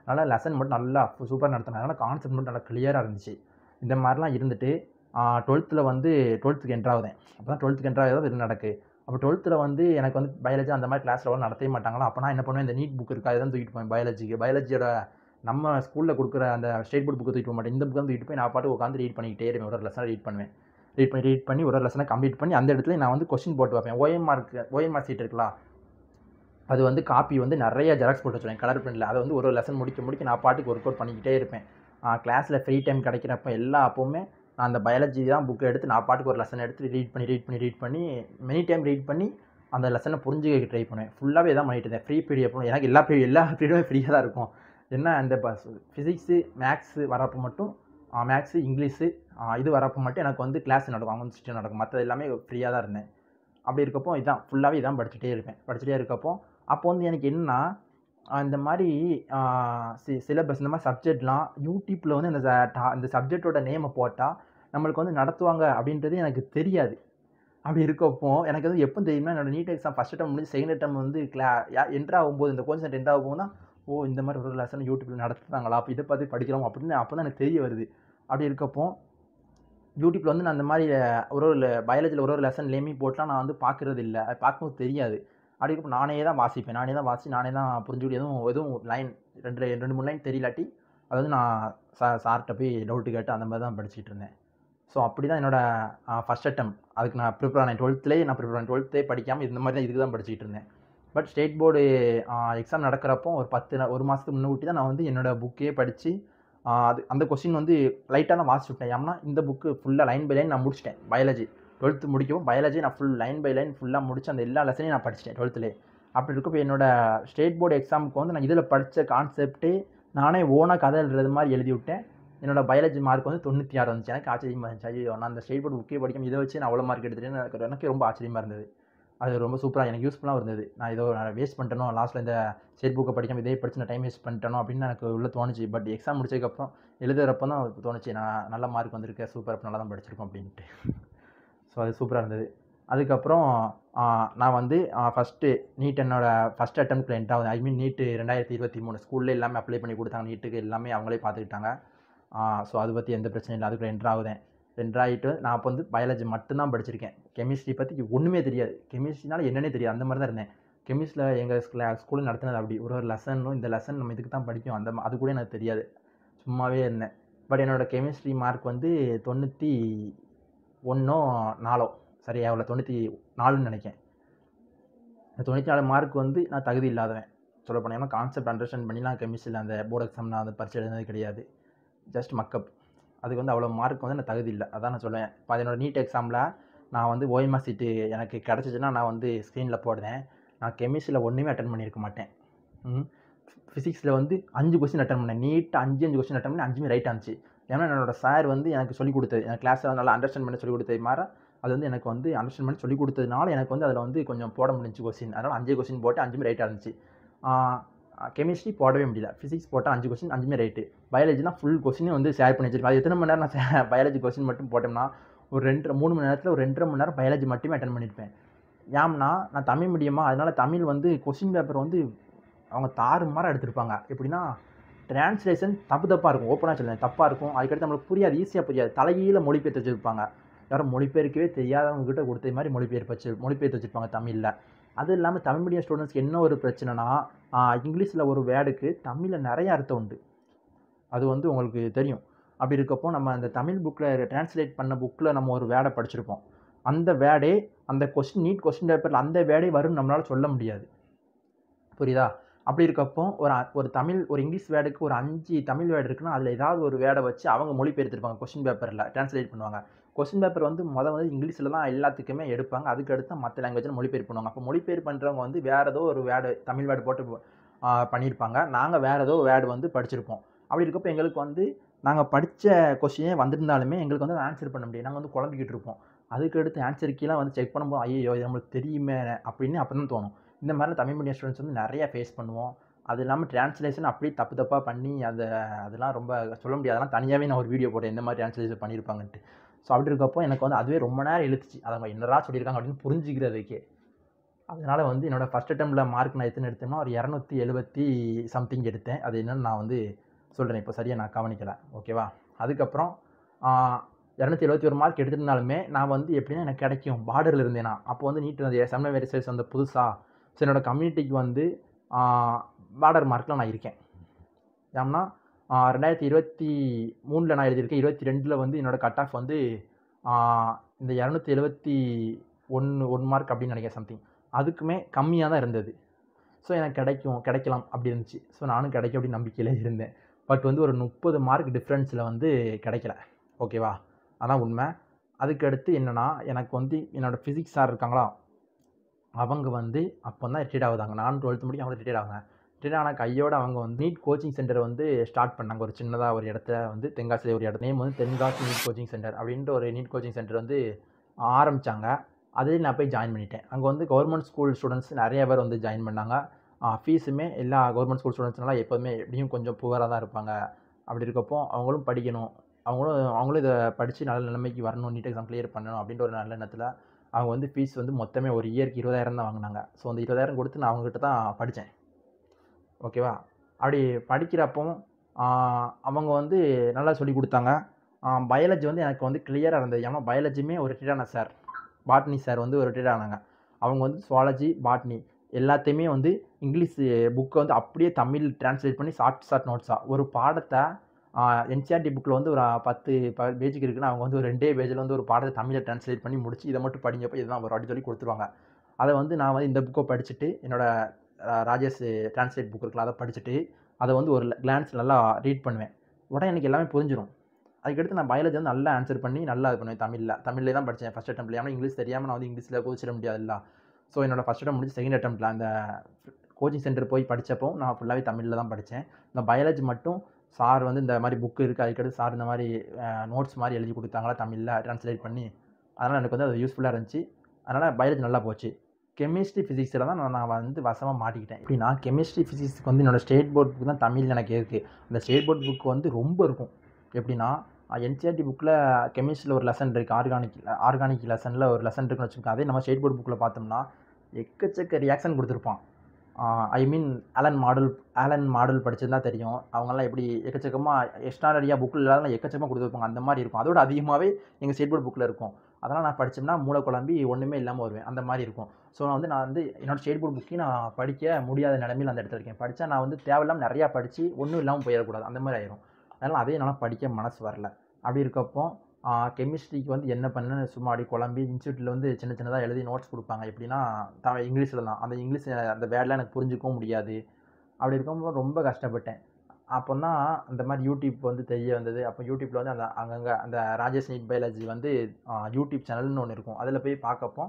அதனால் லெசன் மட்டும் நல்லா சூப்பராக நடத்தினாங்க. அதனால் கான்செப்ட் மட்டும் நல்லா கிளியராக இருந்துச்சு. இந்த மாதிரிலாம் இருந்துட்டு 12th வந்து 12th என்ட்ரு ஆகுதேன். அப்போ தான் 12th என்ட்ரு ஆகுது இது நடக்கு. அப்போ 12th வந்து எனக்கு வந்து பயாலஜி அந்த மாதிரி கிளாஸில் நடத்தவே மாட்டாங்களா. அப்போ நான் என்ன பண்ணுவேன், இந்த நீட் புக் இருக்கா இதான் தூக்கிட்டு போவேன். பயாலஜியோட நம்ம ஸ்கூலில் கொடுக்குற அந்த ஸ்டேட் போர்ட் புக்கு தூக்கிட்டு போக மாட்டேன். இந்த புக்கு தான் தூக்கிட்டு போய் நான் பாட்டு உட்காந்து ரீட் பண்ணிக்கிட்டே இருப்பேன். ஒரு லெசனை ரீட் பண்ணுவேன். ரீட் பண்ணி ஒரு லெசனை கம்ப்ளீட் பண்ணி அந்த இடத்துல நான் வந்து கொஸ்டின் போட்டு வைப்பேன். ஓஎம்ஆர் சீட் இருக்கலாம், அது வந்து காப்பி வந்து நிறைய ஜெராக்ஸ் போட்டு வச்சுருவேன் கலர் பிரிண்டில். அதை வந்து ஒரு லெசன் முடிக்க நான் பாட்டுக்கு ஒர்க் அவுட் பண்ணிக்கிட்டே இருப்பேன். கிளாஸில் ஃப்ரீ டைம் கிடைக்கிறப்ப எல்லா அப்போவுமே நான் அந்த பயாலஜி தான் புக்கை எடுத்து நான் பாட்டுக்கு ஒரு லெசன் எடுத்து ரீட் பண்ணி மெனி டைம் ரீட் பண்ணி அந்த லெசனை புரிஞ்சுக்க ட்ரை பண்ணுவேன். ஃபுல்லாகவே தான் பண்ணிட்டு இருந்தேன். ஃப்ரீ பீரியட் எனக்கு எல்லா பீரியடுமே ஃப்ரீயாக தான் இருக்கும். என்ன அந்த ஃபிசிக்ஸு மேக்ஸு வரப்போ மட்டும் மேக்ஸு இங்கிலீஷு இது வரப்போ மட்டும் எனக்கு வந்து கிளாஸ் நடக்கும், அவங்க வந்து சிஸ்டம் நடக்கும். மற்றது எல்லாமே ஃப்ரீயாக தான் இருந்தேன். அப்படி இருக்கப்போ இதான் ஃபுல்லாகவே இதான் படிச்சுட்டே இருக்கப்போ அப்போ வந்து எனக்கு என்னன்னா இந்த மாதிரி சிலபஸ் இந்த மாதிரி சப்ஜெக்ட்லாம் யூடியூப்பில் வந்து இந்த சப்ஜெக்டோட நேமை போட்டால் நம்மளுக்கு வந்து நடத்துவாங்க அப்படின்றது எனக்கு தெரியாது. அப்படி இருக்கப்போ எனக்கு வந்து எப்போ தெரியுமா, என்னோட நீட் எக்ஸாம் ஃபஸ்ட் அட்டம் முடிஞ்சு செகண்ட் அட்டம் வந்து என்ட்ரு ஆகும்போது இந்த கோர்ஸ் என்ட்ரு ஆகும்போது தான் இந்த மாதிரி ஒரு லெசன் யூடியூப்பில் நடத்துகிறாங்களா, அப்போ இதை பார்த்து படிக்கிறோம் அப்படின்னு அப்போ தான் எனக்கு தெரிய வருது. அப்படி இருக்கப்போ யூடியூப்பில் வந்து நான் அந்த மாதிரி ஒரு பயாலஜியில் ஒரு லெசன்லேயுமே போட்டுலாம் நான் வந்து பார்க்குறது இல்லை. அது பார்க்கும்போது தெரியாது. அப்படி இருக்கப்போ நானே தான் வாசிப்பேன். நானே தான் புரிஞ்சுக்கிட்டு எதுவும் லைன் 2-3 லைன் தெரியலாட்டி அது வந்து நான் சார்கிட்ட போய் டவுட்டு கேட்டு அந்த மாதிரி தான் படிச்சுட்டு இருந்தேன். ஸோ அப்படி தான் என்னோடய ஃபஸ்ட் அட்டம். அதுக்கு நான் ப்ரிப்பேர் ஆனேன். 12th படிக்காமல் இந்த மாதிரி தான் இதுக்கு தான் படிச்சுட்டு இருந்தேன். பட் ஸ்டேட் போர்டு எக்ஸாம் நடக்கிறப்போ ஒரு மாதத்துக்கு முன்னாடி தான் நான் வந்து என்னோடய புக்கே படித்து அந்த கொஸ்டின் வந்து லைட்டாக தான் வாசிச்சுட்டேன். ஏன்னா இந்த புக்கு ஃபுல்லாக லைன் பை லைன் நான் முடிச்சிட்டேன். பயாலஜி 12th முடிக்கவும் பயாலஜி நான் லைன் பை லைன் ஃபுல்லாக முடிச்சு அந்த எல்லா லெசனையும் நான் படிச்சிட்டேன் 12th. அப்படி இருக்கப்போ என்னோடய ஸ்டேட் போர்டு எக்ஸாமுக்கு வந்து நான் இதில் படித்த கான்செப்டே நானே ஓனாக கதை எழுதுறது மாதிரி எழுதி விட்டேன். என்னோடய பயாலஜி மார்க் வந்து 96 வந்துச்சு. எனக்கு ஆச்சரியமாக இருந்துச்சு. ஐயோ, நான் அந்த ஸ்டேட் போர்டு புக்கே படிக்காமல் இதை வச்சு நான் அவ்வளோ மார்க் எடுத்துட்டேன்னு எனக்கு ரொம்ப ஆச்சரியமாக இருந்தது. அது ரொம்ப சூப்பராக எனக்கு யூஸ்ஃபுல்லாக இருந்தது. நான் வேஸ்ட் பண்ணிட்டேனோ, லாஸ்ட்டில் இந்த ஸ்டேட் புக்கை படிக்காமல் இதே படித்து நான் டைம் வேஸ்ட் பண்ணிட்டேனோ அப்படின்னு எனக்கு உள்ள தோணுச்சு. பட் எக்ஸாம் முடிச்சதுக்கப்புறம் எழுதுறப்போ தான் தோணுச்சு, நான் நல்ல மார்க் வந்திருக்கேன், சூப்பர், நல்லா தான் படிச்சிருக்கோம் அப்படின்ட்டு. ஸோ அது சூப்பராக இருந்தது. அதுக்கப்புறம் நான் வந்து ஃபஸ்ட்டு நீட் என்னோடய ஃபஸ்ட் அட்டெம்ப்டில் என்ட்ரு ஆகுது. ஐ மீன் நீட்டு 2023 ஸ்கூலில் எல்லாமே அப்ளை பண்ணி கொடுத்தாங்க. நீட்டுக்கு எல்லாமே அவங்களே பார்த்துக்கிட்டாங்க. ஸோ அதை பற்றி எந்த பிரச்சனையும் இல்லை. அதுக்குள்ளே என்ட்ரு ஆகுதேன். என்ட்ரு ஆகிட்டு நான் அப்போ வந்து பயாலஜி மட்டும்தான் படிச்சிருக்கேன். கெமிஸ்ட்ரி பற்றி ஒன்றுமே தெரியாது. கெமிஸ்ட்ரினால என்னன்னே தெரியாது. அந்த மாதிரி தான் இருந்தேன். கெமிஸ்ட்ரியில் எங்கள் ஸ்கூலில் நடத்தினது அப்படி ஒரு லெசனும் இந்த லெசன் நம்ம இதுக்கு தான் படிக்கும் அது கூட எனக்கு தெரியாது. சும்மாவே இருந்தேன். பட் என்னோடய கெமிஸ்ட்ரி மார்க் வந்து 91-4 சரி எவ்வளோ 94ன்னு நினைக்கிறேன். இந்த 94 மார்க் வந்து நான் தகுதி இல்லாதவன் சொல்ல போனேன். ஏன்னா கான்செப்ட் அண்டர்ஸ்டாண்ட் பண்ணிலாம் கெமிஸ்ட்ரியில் அந்த போர்டு எக்ஸாம் நான் வந்து பரிசு எழுதுனது கிடையாது. Just mug up. அதுக்கு வந்து அவ்வளோ மார்க் வந்து நான் தகுதி இல்லை. அதான் நான் சொல்லுவேன். இப்போ என்னோடய நீட் எக்ஸாமில் நான் வந்து ஓஎம்ஆர் சீட்டு எனக்கு கிடச்சிச்சின்னா நான் வந்து ஸ்க்ரீனில் போடுறேன். நான் கெமிஸ்ட்ரியில் ஒன்றுமே அட்டன் பண்ணியிருக்க மாட்டேன். ஃபிசிக்ஸில் வந்து 5 கொஸ்டின் அட்டன் பண்ணேன். நீட்டாக 5 கொஸ்டின் அட்டன் பண்ணி 5மே ரைட்டாக இருந்துச்சு. ஏன்னா என்னோடய சார் வந்து எனக்கு சொல்லிக் கொடுத்தது, எனக்கு கிளாஸில் நல்லா அண்டர்ஸ்டாண்ட் பண்ணி சொல்லிக் கொடுத்தது மாதிரி அது வந்து எனக்கு வந்து அண்டர்ஸ்டாண்ட் பண்ணி சொல்லிக் கொடுத்ததுனால எனக்கு வந்து அதில் வந்து கொஞ்சம் போட முடிஞ்சு கொஸ்டின். அதனால் 5 கொஸ்டின் போட்டு 5மே ரைட்டாக இருந்துச்சு. கெமிஸ்ட்ரி போடவே முடியல. ஃபிசிக்ஸ் போட்டால் 5 கொஸ்டின் 5மே ரைட்டு. பயாலஜினா ஃபுல் கொஸ்டினும் வந்து ஷேர் பண்ணி வச்சிருக்கேன். அது எத்தனை மணி நேரம் நான் பயாலஜி கொஸ்டின் மட்டும் போட்டோம்னா ஒரு 3 மணி நேரத்தில் ஒரு 2.5 மணி நேரம் பயாலஜி மட்டுமே அட்டன் பண்ணியிருப்பேன். ஏன்னா நான் தமிழ் மீடியமாக, அதனால் தமிழ் வந்து கொஸ்டின் பேப்பர் வந்து அவங்க தாறுமாறாக எடுத்திருப்பாங்க. எப்படின்னா டிரான்ஸ்லேஷன் தப்பாக இருக்கும். ஓப்பனாக சொல்லுவேன், தப்பாக இருக்கும். அதுக்கடுத்து நம்மளுக்கு புரியாது, ஈஸியாக புரியாது. தலைகீழ மொழிபெயர்த்து வச்சுருப்பாங்க. யாரும் மொழிபெயர்க்கவே தெரியாதவங்க கிட்ட கொடுத்த மாதிரி மொழிபெயர்த்து வச்சுருப்பாங்க தமிழில். அது இல்லாமல் தமிழ் மீடியம் ஸ்டூடெண்ட்ஸ்க்கு என்ன ஒரு பிரச்சனைனா, இங்கிலீஷில் ஒரு வேர்டுக்கு தமிழில் நிறைய அர்த்தம் உண்டு. அது வந்து உங்களுக்கு தெரியும். அப்படி இருக்கப்போ நம்ம அந்த தமிழ் புக்கில் டிரான்ஸ்லேட் பண்ண புக்கில் நம்ம ஒரு வேர்டை படிச்சிருப்போம். அந்த வேர்டே அந்த நீட் கொஸ்டின் பேப்பரில் அந்த வேர்டே வரும்னு நம்மளால் சொல்ல முடியாது. புரியுதா? அப்படி இருக்கப்போ ஒரு இங்கிலீஷ் வேர்டுக்கு ஒரு 5 தமிழ் வேர்டு இருக்குன்னா அதில் ஏதாவது ஒரு வேர்டை வச்சு அவங்க மொழிபெயர்த்திருப்பாங்க. கொஸ்டின் பேப்பரில் டிரான்ஸ்லேட் பண்ணுவாங்க. கொஸ்டின் பேப்பர் வந்து வந்து இங்கிலீஷில் தான் எல்லாத்துக்குமே எடுப்பாங்க. அதுக்கு அடுத்து மற்ற லாங்குவேஜில் மொழிபெயர்ப்பு பண்ணுவாங்க. அப்போ மொழிபெயர்ப்பு பண்ணுறவங்க வந்து வேறு ஏதோ ஒரு வேர்டு தமிழ் வேர்டு போட்டு பண்ணியிருப்பாங்க. நாங்கள் வேறு ஏதோ வேர்டு வந்து படிச்சிருப்போம். அப்படி இருக்கப்போ எங்களுக்கு வந்து நாங்கள் படித்த கொஸ்டினே வந்திருந்தாலுமே எங்களுக்கு வந்து ஆன்சர் பண்ண முடியாது. நாங்கள் வந்து குழம்பிக்கிட்டு இருப்போம். அதுக்கு அடுத்து ஆன்சர் கீழே வந்து செக் பண்ணும்போது ஐயோ இது நம்மளுக்கு தெரியுமே அப்படின்னு அப்போ தான் தோணும். இந்த மாதிரி தமிழ் மீடியம் ஸ்டூடெண்ட்ஸ் வந்து நிறைய ஃபேஸ் பண்ணுவோம். அது இல்லாமல் டிரான்ஸ்லேஷன் அப்படியே தப்பாக பண்ணி அதெல்லாம் ரொம்ப சொல்ல முடியாது. அதெல்லாம் தனியாகவே நான் ஒரு வீடியோ போட்டேன் இந்த மாதிரி டிரான்ஸ்லேஷன் பண்ணியிருப்பாங்கன்ட்டு. ஸோ அப்படி இருக்கப்போ எனக்கு வந்து அதுவே ரொம்ப நேரம் இழுத்துச்சு. அதை அவங்க என்னடா சொல்லியிருக்காங்க அப்படின்னு புரிஞ்சுக்கிறதுக்கே. அதனால் வந்து என்னோடய ஃபஸ்ட் அட்டெம்ப்டில் மார்க் நான் எத்தனை எடுத்தேன்னா ஒரு 270 சம்திங் எடுத்தேன். அது என்னென்னு நான் வந்து சொல்கிறேன். இப்போ சரியாக நான் கவனிக்கலை. ஓகேவா? அதுக்கப்புறம் 271 மார்க் எடுத்திருந்தாலுமே நான் வந்து எப்படின்னா எனக்கு கிடைக்கும் பார்டரில் இருந்தேனா. அப்போ வந்து நீட் வந்து செமினல் ரிசல்ட்ஸ் வந்து புதுசாக. ஸோ என்னோடய கம்யூனிட்டிக்கு வந்து பார்டர் மார்க்கில் நான் இருக்கேன். ஏன்னா 2023 நான் எழுதியிருக்கேன். 22 வந்து என்னோடய கட் ஆஃப் வந்து இந்த 271 மார்க் அப்படின்னு நினைக்கிறேன் சம்திங். அதுக்குமே கம்மியாக தான் இருந்தது. ஸோ எனக்கு கிடைக்கலாம் அப்படி இருந்துச்சு. ஸோ நானும் கிடைக்கும் அப்படின்னு நம்பிக்கையில் இருந்தேன். பட் வந்து ஒரு 30 மார்க் டிஃப்ரென்ஸில் வந்து கிடைக்கல. ஓகேவா? அதான் உண்மை. அதுக்கடுத்து என்னென்னா எனக்கு வந்து என்னோடய ஃபிசிக்ஸ் சார் இருக்காங்களா, அவங்க வந்து அப்போ தான் ரிட்டையர்ட் ஆகுதாங்க. நான் 12th முடிக்க அவங்க ரிட்டையர்ட் ஆகுங்க. ரிட்டையர்ட் ஆன கையோடு அவங்க வந்து நீட் கோச்சிங் சென்டர் வந்து ஸ்டார்ட் பண்ணாங்க. ஒரு சின்னதாக ஒரு இடத்த வந்து தென்காசியில் ஒரு நேம் வந்து தென்காசி நீட் கோச்சிங் சென்டர் அப்படின்ட்டு ஒரு நீட் கோச்சிங் சென்டர் வந்து ஆரம்பித்தாங்க. அதில் நான் போய் ஜாயின் பண்ணிட்டேன். அங்கே வந்து கவர்மெண்ட் ஸ்கூல் ஸ்டூடெண்ட்ஸ் நிறைய பேர் வந்து ஜாயின் பண்ணாங்க. ஃபீஸுமே எல்லா கவர்மெண்ட் ஸ்கூல் ஸ்டூடெண்ட்ஸ்னால எப்போதுமே எப்படியும் கொஞ்சம் புவராக தான் இருப்பாங்க. அப்படி இருக்கப்போ அவங்களும் படிக்கணும், அவங்களும் இதை படித்து நல்ல நிலைமைக்கு வரணும், நீட் எக்ஸாம் கிளியர் பண்ணணும் அப்படின்ற ஒரு நல்ல எண்ணத்தில் அவங்க வந்து ஃபீஸ் வந்து மொத்தமே ஒரு இயருக்கு 20,000 தான் வாங்கினாங்க. ஸோ அந்த 20,000 கொடுத்து நான் அவங்ககிட்ட தான் படித்தேன். ஓகேவா? அப்படி படிக்கிறப்போ அவங்க வந்து நல்லா சொல்லி கொடுத்தாங்க. பயாலஜி வந்து எனக்கு வந்து கிளியராக இருந்தது. ஏன்னா பயாலஜியுமே ஒரு ரிட்டையர்டான சார், பாட்னி சார் வந்து ஒரு ரிட்டையர்ட் ஆனாங்க. அவங்க வந்து சுவாலஜி, பாட்னி எல்லாத்தையுமே வந்து இங்கிலீஷ் புக்கை வந்து அப்படியே தமிழ் டிரான்ஸ்லேட் பண்ணி ஷார்ட் நோட்ஸாக ஒரு பாடத்தை என்சிஆர்டி புக்கில் வந்து ஒரு 10 பேஜுக்கு இருக்குன்னு அவங்க வந்து ஒரு 2 பேஜில் வந்து ஒரு பாடத்தை தமிழை டிரான்ஸ்லேட் பண்ணி முடிச்சு இதை மட்டும் படிங்கப்போ இதுதான் ஒரு வாட்டி சொல்லி கொடுத்துருவாங்க. அதை வந்து நான் வந்து இந்த புக்கை படிச்சுட்டு என்னோடய ராஜேஷ் டிரான்ஸ்லேட் புக் இருக்குல்ல அதை படிச்சுட்டு அதை வந்து ஒரு கிளான்ஸ் நல்லா ரீட் பண்ணுவேன். உடனே எனக்கு எல்லாமே புரிஞ்சிடும். அதுக்கடுத்து நான் பயாலஜி வந்து நல்லா ஆன்சர் பண்ணி நல்லா இது பண்ணுவேன். தமிழ்லே தான் படித்தேன் ஃபஸ்ட் அட்டெம்ப்டில். ஏன்னா இங்கிலீஷ் தெரியாமல் நான் வந்து இங்கிலீஷில் கோச்சிட முடியாதுல்ல. ஸோ என்னோடய ஃபஸ்ட் அட்டம் முடிச்சு செகண்ட் அட்டெம்ப்டில் அந்த கோச்சிங் சென்டர் போய் படித்தப்போ நான் ஃபுல்லாகவே தமிழில் தான் படித்தேன். இந்த பயாலஜி மட்டும் சார் வந்து இந்த மாதிரி புக்கு இருக்குது, அதுக்கடுத்து சார் இந்த மாதிரி நோட்ஸ் மாதிரி எழுதி கொடுத்தாங்களா தமிழில் ட்ரான்ஸ்லேட் பண்ணி. அதனால் எனக்கு வந்து அது யூஸ்ஃபுல்லாக இருந்துச்சு. அதனால் பயாலஜி நல்லா போச்சு. கெமிஸ்ட்ரி ஃபிசிக்ஸில் தான் நான் வந்து வசமாக மாட்டிக்கிட்டேன். எப்படின்னா கெமிஸ்ட்ரி ஃபிசிக்ஸ்க்கு வந்து என்னோடய ஸ்டேட் போர்ட் புக் தான் தமிழ் எனக்கு இருக்குது. அந்த ஸ்டேட் போர்ட் புக் வந்து ரொம்ப இருக்கும். எப்படின்னா என்சிஆர்டி புக்கில் கெமிஸ்ட்ரியில் ஒரு லெசன் இருக்குது, ஆர்கானிக் லெசனில் ஒரு லெசன் இருக்குன்னு வச்சுக்கோங்க. அதே நம்ம ஸ்டேட் போர்ட் புக்கில் பார்த்தோம்னா எக்கச்சக்க ரியாக்ஷன் கொடுத்துருப்பான். ஐ மீன் ஆலன் மாடல் படிச்சதுதான் தெரியும். அவங்கெல்லாம் எப்படி எக்கச்சக்கமாக எக்ஸ்ட்ரானரியாக புக்கில் இல்லாத எக்கச்சக்கமாக கொடுத்துருப்பாங்க. அந்த மாதிரி இருக்கும். அதோட அதிகமாகவே எங்கள் ஸ்டேட் போர்ட் புக்கில் இருக்கும். அதெல்லாம் நான் படித்தோம்னா மூளை குழம்பி ஒன்றுமே இல்லாமல் வருவேன். அந்த மாதிரி இருக்கும். ஸோ நான் வந்து என்னோடய ஸ்டேட் போர்ட் புக்கையும் நான் படிக்க முடியாத நிலைமையில் அந்த இடத்துல இருக்கேன். படித்தா நான் வந்து தேவையில்லாமல் நிறையா படித்து ஒன்றும் இல்லாமல் போயிடக்கூடாது, அந்த மாதிரி ஆயிரும். அதனால் அதையும் என்னால் படிக்க மனசு வரல. அப்படி இருக்கப்போ கெமிஸ்ட்ரிக்கு வந்து என்ன பண்ணேன்னு சும்மா அப்படி குழம்பி இன்ஸ்டியூட்டில் வந்து சின்னதாக எழுதி நோட்ஸ் கொடுப்பாங்க. எப்படின்னா இங்கிலீஷில் தான். அந்த இங்கிலீஷ் அந்த வேர்டெலாம் எனக்கு புரிஞ்சிக்கவும் முடியாது. அப்படி இருக்கும்போது ரொம்ப கஷ்டப்பட்டேன். அப்போ தான் அந்த மாதிரி யூடியூப் வந்து தெரிய வந்தது. அப்போ யூடியூப்பில் வந்து அங்கங்கே அந்த ராஜேஷ் நீட் பயாலஜி வந்து யூடியூப் சேனல்னு ஒன்று இருக்கும். அதில் போய் பார்க்கப்போ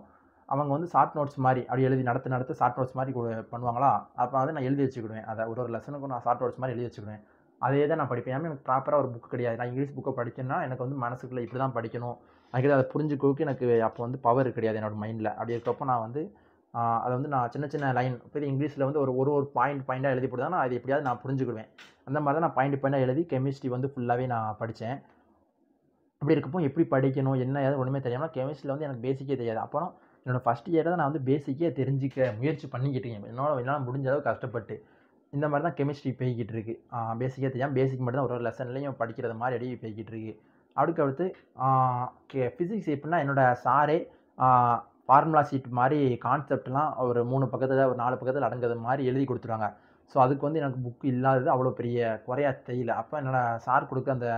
அவங்க வந்து ஷார்ட் நோட்ஸ் மாதிரி அப்படி எழுதி நடத்த ஷார்ட் நோட்ஸ் மாதிரி பண்ணுவாங்களா. அப்போ வந்து நான் எழுதி வச்சுக்கிடுவேன். அதை ஒரு லெசனுக்கும் நான் ஷார்ட் நோட்ஸ் மாதிரி எழுதி வச்சுக்கிடுவேன். அதே தான் நான் படிப்பேன். ஏன்னா எனக்கு ப்ராப்பராக ஒரு புக் கிடையாது. நான் இங்கிலீஷ் புக்கை படிக்கணும்னா எனக்கு வந்து மனசுக்குள்ளே இப்படி தான் படிக்கணும், அதுக்கு அதை புரிஞ்சுக்கோக்கு எனக்கு அப்போ வந்து பவர் கிடையாது என்னோடய மைண்டில். அப்படி இருக்கப்போ நான் வந்து அதை வந்து நான் சின்ன லைன் பெரிய இங்கிலீஷில் வந்து ஒரு பாயிண்டாக எழுதி போட்டு தான் நான் அது எப்படியாவது நான் புரிஞ்சுக்கிடுவேன். அந்த மாதிரி தான் நான் பாயிண்டாக எழுதி கெமிஸ்ட்ரி வந்து ஃபுல்லாகவே நான் படித்தேன். அப்படி இருக்கப்போ எப்படி படிக்கணும் என்ன ஏதாவது ஒன்றுமே தெரியாமல் கெமிஸ்ட்ரியில் வந்து எனக்கு பேசிக்கே தெரியாது. அப்புறம் என்னோடய ஃபஸ்ட் இயர் தான் நான் வந்து பேசிக்கே தெரிஞ்சிக்க முயற்சி பண்ணிக்கிட்டேன். என்னால் முடிஞ்ச அளவு கஷ்டப்பட்டு இந்த மாதிரி தான் கெமிஸ்ட்ரி போய்கிட்டு இருக்குது. பேசிக்கே தெரியாமல் பேசிக் மட்டும் தான் ஒரு லெசன்லேயும் படிக்கிறது மாதிரி போய்கிட்டு இருக்குது. அதுக்கடுத்து ஃபிசிக்ஸ் எப்படின்னா என்னோடய சாரே ஃபார்முலா ஷீட் மாதிரி கான்செப்ட்லாம் ஒரு 3 பக்கத்தில் ஒரு 4 பக்கத்தில் அடங்குறது மாதிரி எழுதி கொடுத்துருவாங்க. ஸோ அதுக்கு வந்து எனக்கு புக்கு இல்லாதது அவ்வளோ பெரிய குறையா தெரியல. அப்போ என்னோடய சார் கொடுக்க அந்த